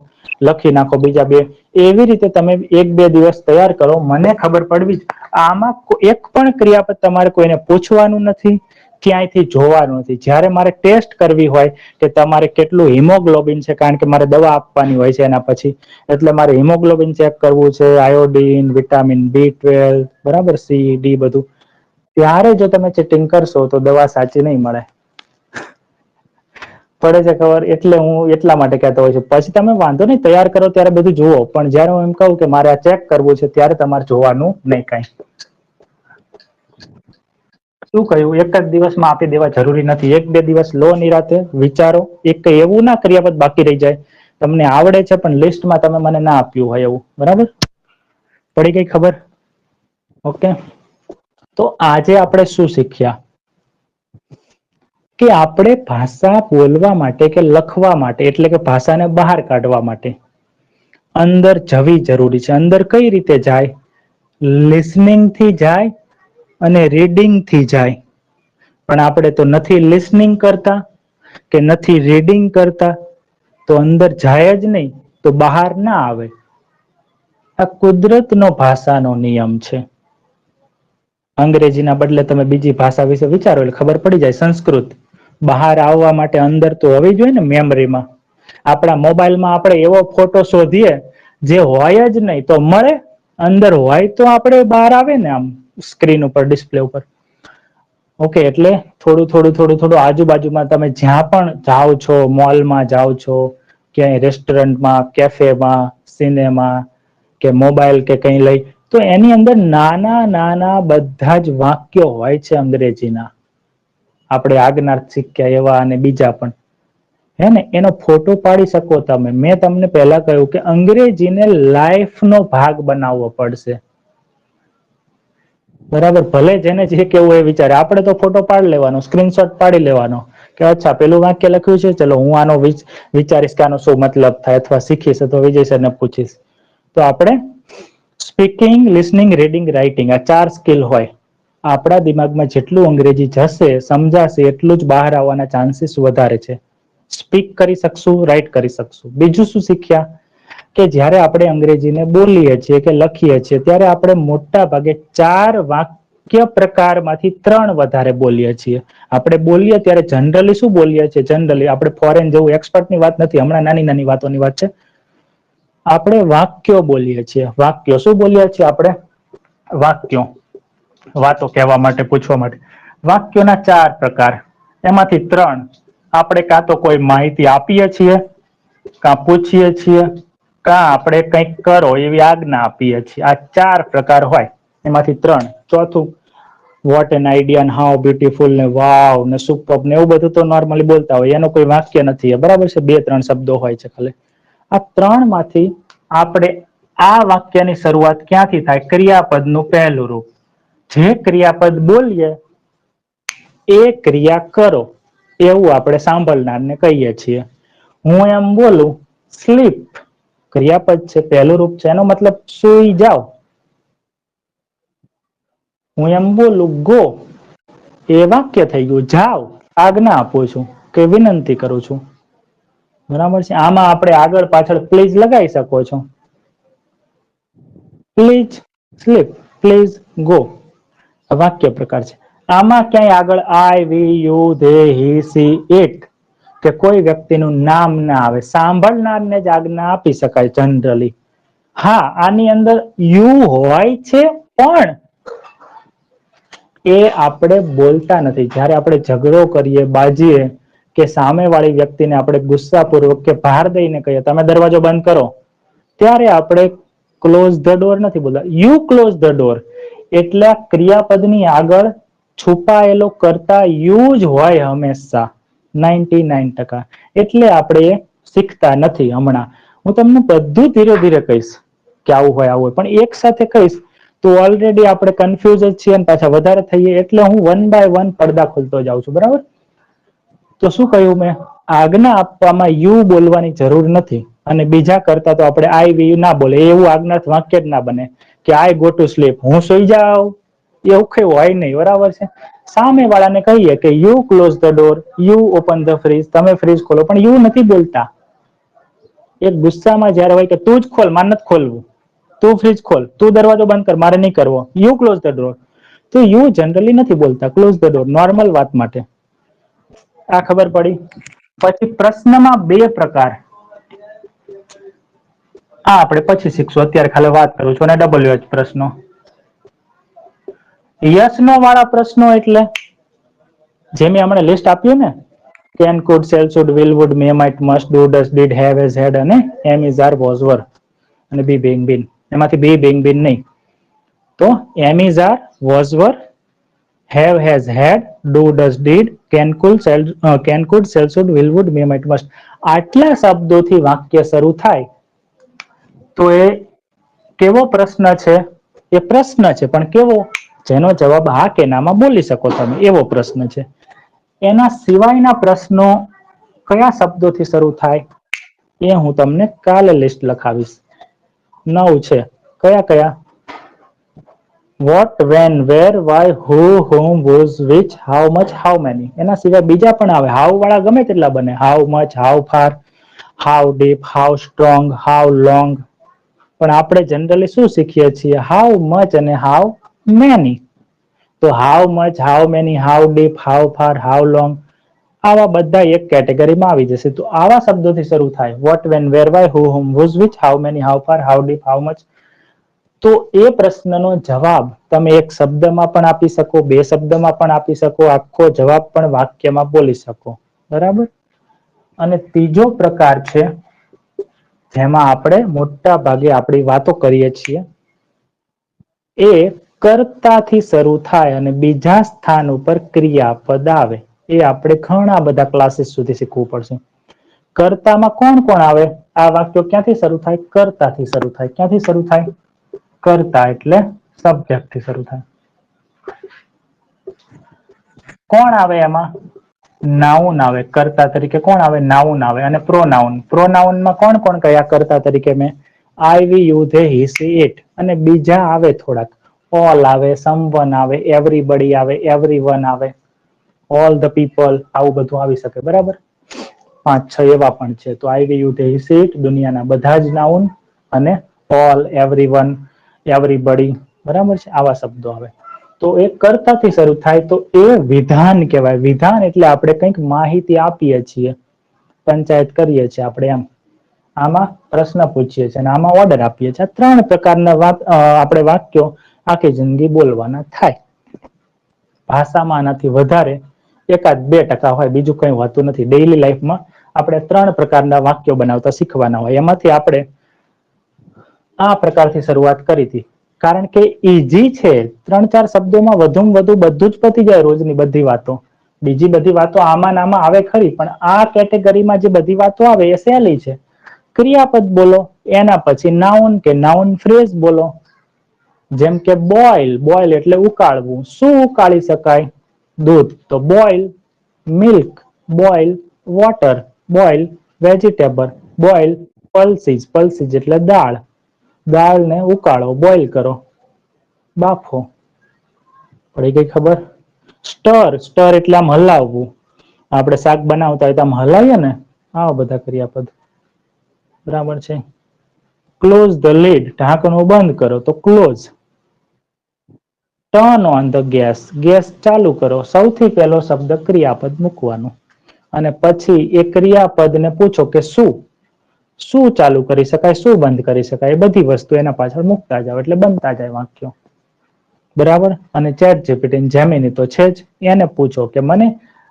લખી નાખો બીજા 2. એવી રીતે તમે 1-2 દિવસ તૈયાર કરો. મને ખબર પડવી આમાં એક પણ ક્રિયાપદ તમારે કોઈને પૂછવાનું નથી, ક્યાંયથી જોવાનું નથી. જ્યારે મારે ટેસ્ટ કરવી હોય કે તમારે કેટલું હિમોગ્લોબિન છે, કારણ કે મારે દવા આપવાની હોય છે એના પછી, એટલે મારે હિમોગ્લોબિન ચેક કરવું છે, આયોડીન, વિટામિન B12, બરાબર, C, D બધું. ત્યારે જો તમે ચીટિંગ કરશો તો દવા સાચી નહીં મળે. પડે છે ખબર? એટલે હું એટલા માટે કહેતો હોય છું. પછી તમે વાંધો નહીં તૈયાર કરો ત્યારે બધું જુઓ, પણ જયારે હું એમ કહું કે મારે આ ચેક કરવું છે ત્યારે તમારે જોવાનું નહીં કાંઈ. શું કહ્યું? એક જ દિવસમાં આપી દેવા જરૂરી નથી. 1-2 દિવસ લો, નિરાતે વિચારો. એક એવું ના ક્રિયાપદ બાકી રહી જાય તમને આવડે છે પણ લિસ્ટમાં તમે મને ના આપ્યું હોય એવું. બરાબર, પડી ગઈ ખબર? ઓકે. તો આજે આપણે શું શીખ્યા કે આપણે ભાષા બોલવા માટે કે લખવા માટે, એટલે કે ભાષાને બહાર કાઢવા માટે અંદર જવી જરૂરી છે. અંદર કઈ રીતે જાય? લિસનિંગ થી જાય અને રીડિંગ થી જાય. પણ આપણે તો નથી લિસનિંગ કરતા કે નથી રીડિંગ કરતા, તો અંદર જાય જ નહીં, તો બહાર ના આવે. આ કુદરતનો ભાષાનો નિયમ છે. અંગ્રેજીના બદલે તમે બીજી ભાષા વિશે વિચારો એટલે ખબર પડી જાય. સંસ્કૃત બહાર આવવા માટે અંદર તો હોવી જોઈએ ને મેમરીમાં. આપણા મોબાઈલમાં આપણે એવો ફોટો શોધીએ જે હોય જ નહીં તો મળે, અંદર હોય તો આપણે બહાર આવે ને, આમ સ્ક્રીન ઉપર, ડિસ્પ્લે ઉપર. ઓકે, એટલે થોડું આજુબાજુમાં તમે જ્યાં પણ જાઓ છો, મોલમાં જાઓ છો, ક્યાંય રેસ્ટોરન્ટમાં, કેફેમાં, સિનેમા કે મોબાઈલ કે કંઈ લઈ, તો એની અંદર નાના નાના બધા જ વાક્યો હોય છે અંગ્રેજીના. આપણે આજ્ઞાર્થ શીખ્યા એવા અને બીજા પણ, હે ને? એનો ફોટો પાડી શકો તમે. મેં તમને પહેલા કહ્યું કે અંગ્રેજીને લાઈફનો ભાગ બનાવવો પડશે. બરાબર, ભલે જેને જે કેવું એ વિચારે. આપણે તો ફોટો પાડી લેવાનો, સ્ક્રીનશોટ પાડી લેવાનો કે અચ્છા પેલું વાક્ય લખ્યું છે, ચલો હું આનો વિચારીશ કે આનો શું મતલબ થાય, અથવા શીખીશ અથવા વિજય સરને પૂછીશ. તો આપણે સ્પીકિંગ, લિસનિંગ, રીડિંગ, રાઇટિંગ આ 4 સ્કિલ હોય. આપણા દિમાગમાં જેટલું અંગ્રેજી જશે, સમજાશે, એટલું જ બહાર આવવાના ચાન્સીસ વધારે છે. સ્પીક કરી શકશું, રાઇટ કરી શકશું. બીજું શું શીખ્યા કે જ્યારે આપણે અંગ્રેજીને બોલીએ છીએ કે લખીએ છીએ ત્યારે આપણે મોટા ભાગે 4 વાક્ય પ્રકારમાંથી 3 વધારે બોલીએ છીએ. આપણે બોલીએ ત્યારે જનરલી શું બોલીએ છીએ? જનરલી આપણે ફોરેન જેવું એક્સપર્ટની વાત નથી, હમણાં નાની નાની વાતોની વાત છે. આપણે વાક્યો બોલીએ છીએ. વાક્યો શું બોલીએ છીએ આપણે? વાક્યો. વાતો કહેવા માટે, પૂછવા માટે. વાક્યોના 4 પ્રકાર, એમાંથી 3 આપણે કાં તો કોઈ માહિતી આપીએ છીએ, કાં પૂછીએ છીએ, કાં આપણે કંઈક કરો એવી આજ્ઞા આપીએ છીએ. આ 4 પ્રકાર હોય, એમાંથી 3. ચોથું વોટ એન આઈડિયા ને હાઉ બ્યુટીફુલ ને વાવ ને સુપર ને એવું બધું તો નોર્મલી બોલતા હોય, એનો કોઈ વાક્ય નથી. બરાબર છે, 2-3 શબ્દો હોય છે ખાલી. આ 3 માંથી આપણે આ વાક્યની શરૂઆત ક્યાંથી થાય? ક્રિયાપદનું પહેલું રૂપ. જે ક્રિયાપદ બોલીએ એ ક્રિયા કરો, એવું આપણે સાંભળનારને કહીએ છીએ. હું એમ બોલું સ્લીપ, ક્રિયાપદ છે, પહેલું રૂપ છે, એનો મતલબ સુઈ જાઓ. હું એમ બોલું ગો, એ વાક્ય થઈ ગયું. જાઓ આજ્ઞા આપું છું કે વિનંતી કરું છું. બરાબર છે. આમાં આપણે આગળ પાછળ પ્લીઝ લગાવી શકો છો. પ્લીઝ સ્લીપ, પ્લીઝ ગો, વાક્ય પ્રકાર છે. આમાં ક્યાંય આગળ I, we, you, they, he, she, it કે કોઈ વ્યક્તિનું નામ ના આવે. સાંભળનારને જ આજ્ઞા આપી શકાય જનરલી. હા, આની અંદર યુ હોય છે, પણ એ આપણે બોલતા નથી. જયારે આપણે ઝઘડો કરીએ, બાજીએ કે સામે વાળી વ્યક્તિને આપણે ગુસ્સાપૂર્વક કે ભાર દઈને કહીએ તમે દરવાજો બંધ કરો, ત્યારે આપણે ક્લોઝ ધ ડોર નથી બોલતા, યુ ક્લોઝ ધ ડોર. એટલે ક્રિયાપદની આગળ છુપાયેલો કરતા યુ જ હોય હંમેશા, 99%. એટલે આપણે શીખતા નથી. હમણાં હું તમને બધું ધીરે ધીરે કહીશ કે આવું હોય આવું હોય, પણ એક સાથે કહીશ તો ઓલરેડી આપણે કન્ફ્યુઝ જ છીએ અને પાછા વધારે થઈએ. એટલે હું વન બાય વન પડદા ખોલતો જાઉં છું. બરાબર? તો શું કહ્યું મેં? આજ્ઞા આપવામાં યુ બોલવાની જરૂર નથી. અને બીજા કરતા તો આપણે આઈ, વી ના બોલે, એવું આજ્ઞાર્થ વાક્ય જ ના બને કે આઈ ગો ટુ સ્લીપ, હું સુઈ જાઉં, એવું કઈ હોય નહીં. બરાબર છે? સામે વાળાને કહીએ કે you close the door, you open the fridge, તમે ફ્રીજ ખોલો, પણ યુ નથી બોલતા. એક ગુસ્સામાં જયારે હોય કે તું જ ખોલ, મારે નથી ખોલવું, તું ફ્રીજ ખોલ, તું દરવાજો બંધ કર, મારે નહીં કરવો, યુ ક્લોઝ ધ ડોર. તો યુ જનરલી નથી બોલતા, ક્લોઝ ધ ડોર, નોર્મલ વાત માટે. આ ખબર પડી? પછી પ્રશ્નમાં બે પ્રકાર. આ આપણે પછી શીખશું. અત્યારે ખાલી વાત કરું છું. અને WH પ્રશ્નો, યસ નો વાળા પ્રશ્નો એટલે જે મેં હમણાં લિસ્ટ આપ્યું ને, can, could, shall, should, will, would, may, might, must, do, does, did, have, has, had અને am, is, are, was, were અને બી, બીંગ, બીન. એમાંથી બી, બીંગ, બીન નહીં. તો am, is, are, was, were, have, has, had, do, does, did, can, could, shall, should, will, would, may, might, must. આટલા શબ્દોથી વાક્ય શરૂ થાય તો એ કેવો પ્રશ્ન છે? એ પ્રશ્ન છે, પણ કેવો? જેનો જવાબ હા કે નામાં બોલી શકો તમે, એવો પ્રશ્ન છે. એના સિવાયના પ્રશ્નો કયા શબ્દોથી શરૂ થાય એ હું તમને કાલે લિસ્ટ લખાવીશ. 9 છે. કયા કયા? What, when, where, why, who, whom, whose, which, how much, how many. એના સિવાય બીજા પણ આવે. હાઉ વાળા ગમે તેટલા બને. How much, how far, how deep, how strong, how long. પણ આપણે જનરલી શું શીખીએ છીએ? હાઉ મચ અને હાઉ મેની. તો how much, how many, how deep, how far, how long, આવા બધા એક કેટેગરીમાં આવી જશે. તો આવા શબ્દોથી શરૂ થાય. What, when, where, why, who, whom, whose, which, how many, how far, how deep, how much. તો એ પ્રશ્નનો જવાબ તમે એક શબ્દમાં પણ આપી શકો, બે શબ્દમાં પણ આપી શકો, આખો જવાબ પણ વાક્યમાં બોલી શકો. બરાબર? અને ત્રીજો પ્રકાર છે જેમાં આપણે મોટા ભાગે આપણી વાતો કરીએ છીએ, એ કર્તાથી શરૂ થાય અને બીજા સ્થાન ઉપર ક્રિયાપદ આવે. એ આપણે ઘણા બધા ક્લાસીસ સુધી શીખવું પડશે. કર્તામાં કોણ કોણ આવે? આ વાક્યો ક્યાંથી શરૂ થાય? કર્તાથી શરૂ થાય. ક્યાંથી શરૂ થાય? કર્તા એટલે સબ્જેક્ટ થી શરૂ થાય. કોણ આવે એમાં? નાઉન આવે. કર્તા તરીકે કોણ આવે? નાઉન આવે. અને પ્રોનાઉન. પ્રોનાઉનમાં કોણ કોણ કયા કર્તા તરીકે? મેં I, we, you, they, he, she, it. અને બીજા આવે થોડાક. ઓલ આવે, સમવન આવે, એવરીબડી આવે, એવરીવન આવે, ઓલ ધ પીપલ, આવું બધું આવી શકે. બરાબર? 5-6 એવા પણ છે. તો I, we, you, they, he, she, it દુનિયાના બધા જ નાઉન, અને ઓલ, એવરીવન, એવરીબડી. બરાબર છે? આવા શબ્દો આવે. તો એ કર્તાથી શરૂ થાય તો એ વિધાન કહેવાય. વિધાન એટલે આપણે કંઈક માહિતી આપીએ છીએ, પંચાયત કરીએ છીએ આપણે, એમ. આમાં પ્રશ્ન પૂછીએ છીએ અને આમાં ઓર્ડર આપીએ છીએ. 3 પ્રકારના આપણે વાક્યો આખી જિંદગી બોલવાના થાય. ભાષામાં આનાથી વધારે 1-2% હોય, બીજું કઈ હોતું નથી. ડેઈલી લાઈફમાં આપણે 3 પ્રકારના વાક્યો બનાવતા શીખવાના હોય. એમાંથી આપણે આ પ્રકારથી શરૂઆત કરી હતી, કારણ કે ઈઝી છે. 3-4 શબ્દોમાં વધુમાં વધુ બધું જ પતી જાય. રોજની બધી વાતો. બીજી બધી વાતો આમાં નામાં આવે ખરી, પણ આ કેટેગરીમાં જે બધી વાતો આવે એ સહેલી છે. ક્રિયાપદ બોલો, એના પછી નાઉન કે નાઉન ફ્રેઝ બોલો. જેમ કે બોઇલ. બોઇલ એટલે ઉકાળવું. શું ઉકાળી શકાય? દૂધ. તો boil milk, boil water, boil vegetable, boil pulses, pulses એટલે દાળ, દાળને ઉકાળો, બોઇલ કરો, બાફો. પડી ગઈ ખબર? સ્ટર, સ્ટર એટલે આમ હલાવવું. આપણે શાક બનાવતા હોય તો આમ હલાવીએ ને, આવા બધા ક્રિયાપદ. બરાબર છે. ક્લોઝ ધ લીડ, ઢાંકણું બંધ કરો તો close. Turn on the gas, gas ચાલુ કરો. સૌથી પહેલો શબ્દ ક્રિયાપદ મૂકવાનું અને પછી એ ક્રિયાપદને પૂછો કે શું ચાલુ કરી શકાય, શું બંધ કરી શકાય, એ બધી વસ્તુ એના પાછળ મૂકતા જાવ એટલે બનતા જાય વાક્યો. બરાબર. અને ચેટ જીપીટી, જેમિની તો છે જ, એને પૂછો કે મને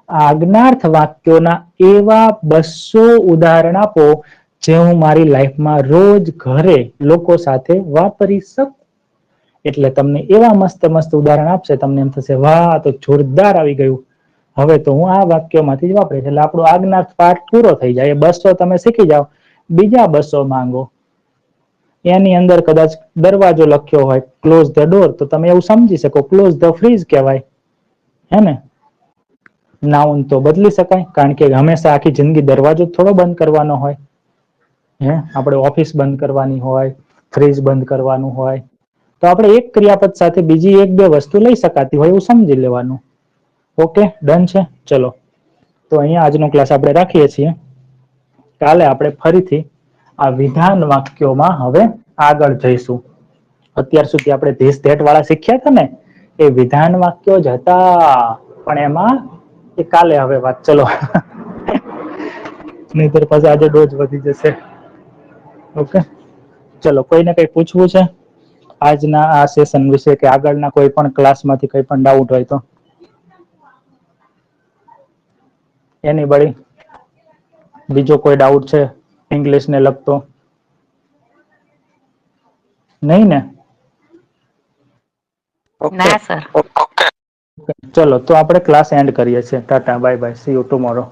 આજ્ઞાર્થ વાક્યોના એવા 200 ઉદાહરણ આપો જે હું મારી લાઈફમાં રોજ ઘરે લોકો સાથે વાપરી શકું. એટલે તમને એવા મસ્ત મસ્ત ઉદાહરણ આપશે, તમને એમ થશે વાહ આ તો જોરદાર આવી ગયું, હવે તો હું આ વાક્યોમાંથી જ વાપરીશ. એટલે આપણો આજ્ઞાર્થ પાઠ પૂરો થઈ જાય. એ 200 તમે શીખી જાઓ, બીજા 200 માંગો. એની અંદર કદાચ દરવાજો લખ્યો હોય ક્લોઝ ધ ડોર, તો તમે એવું સમજી શકો ક્લોઝ ધ ફ્રીજ કહેવાય, હે ને? નાઉન તો બદલી શકાય, કારણ કે હંમેશા આખી જિંદગી દરવાજો થોડો બંધ કરવાનો હોય. આપણે ઓફિસ બંધ કરવાની હોય, ફ્રીજ બંધ કરવાનું હોય, તો આપણે એક ક્રિયાપદ સાથે બીજી 1-2 વસ્તુ લઈ શકાતી હોય એવું સમજી લેવાનું. ઓકે, ડન છે. ચલો, તો અહીંયા આજનો ક્લાસ આપણે રાખીએ છીએ. કાલે આપણે ફરીથી આ વિધાન વાક્યોમાં હવે આગળ જઈશું. અત્યાર સુધી આપણે ધીસ ધેટ વાળા શીખ્યા હતા ને, એ વિધાન વાક્યો જ હતા, પણ એમાં એ કાલે હવે વાત. ચલો, નહીતર પાછા આજે ડોઝ વધી જશે. ઓકે, ચલો, કોઈને કઈ પૂછવું છે આજના આ સેશન વિશે કે આગળના કોઈ પણ ક્લાસમાંથી કઈ પણ ડાઉટ હોય તો? એનીબડી? બીજો કોઈ ડાઉટ છે ઇંગ્લિશ ને લગતો? નહીં ને? ના સર. ચલો, તો આપણે ક્લાસ એન્ડ કરીએ છીએ. Tata, bye bye, C you tomorrow.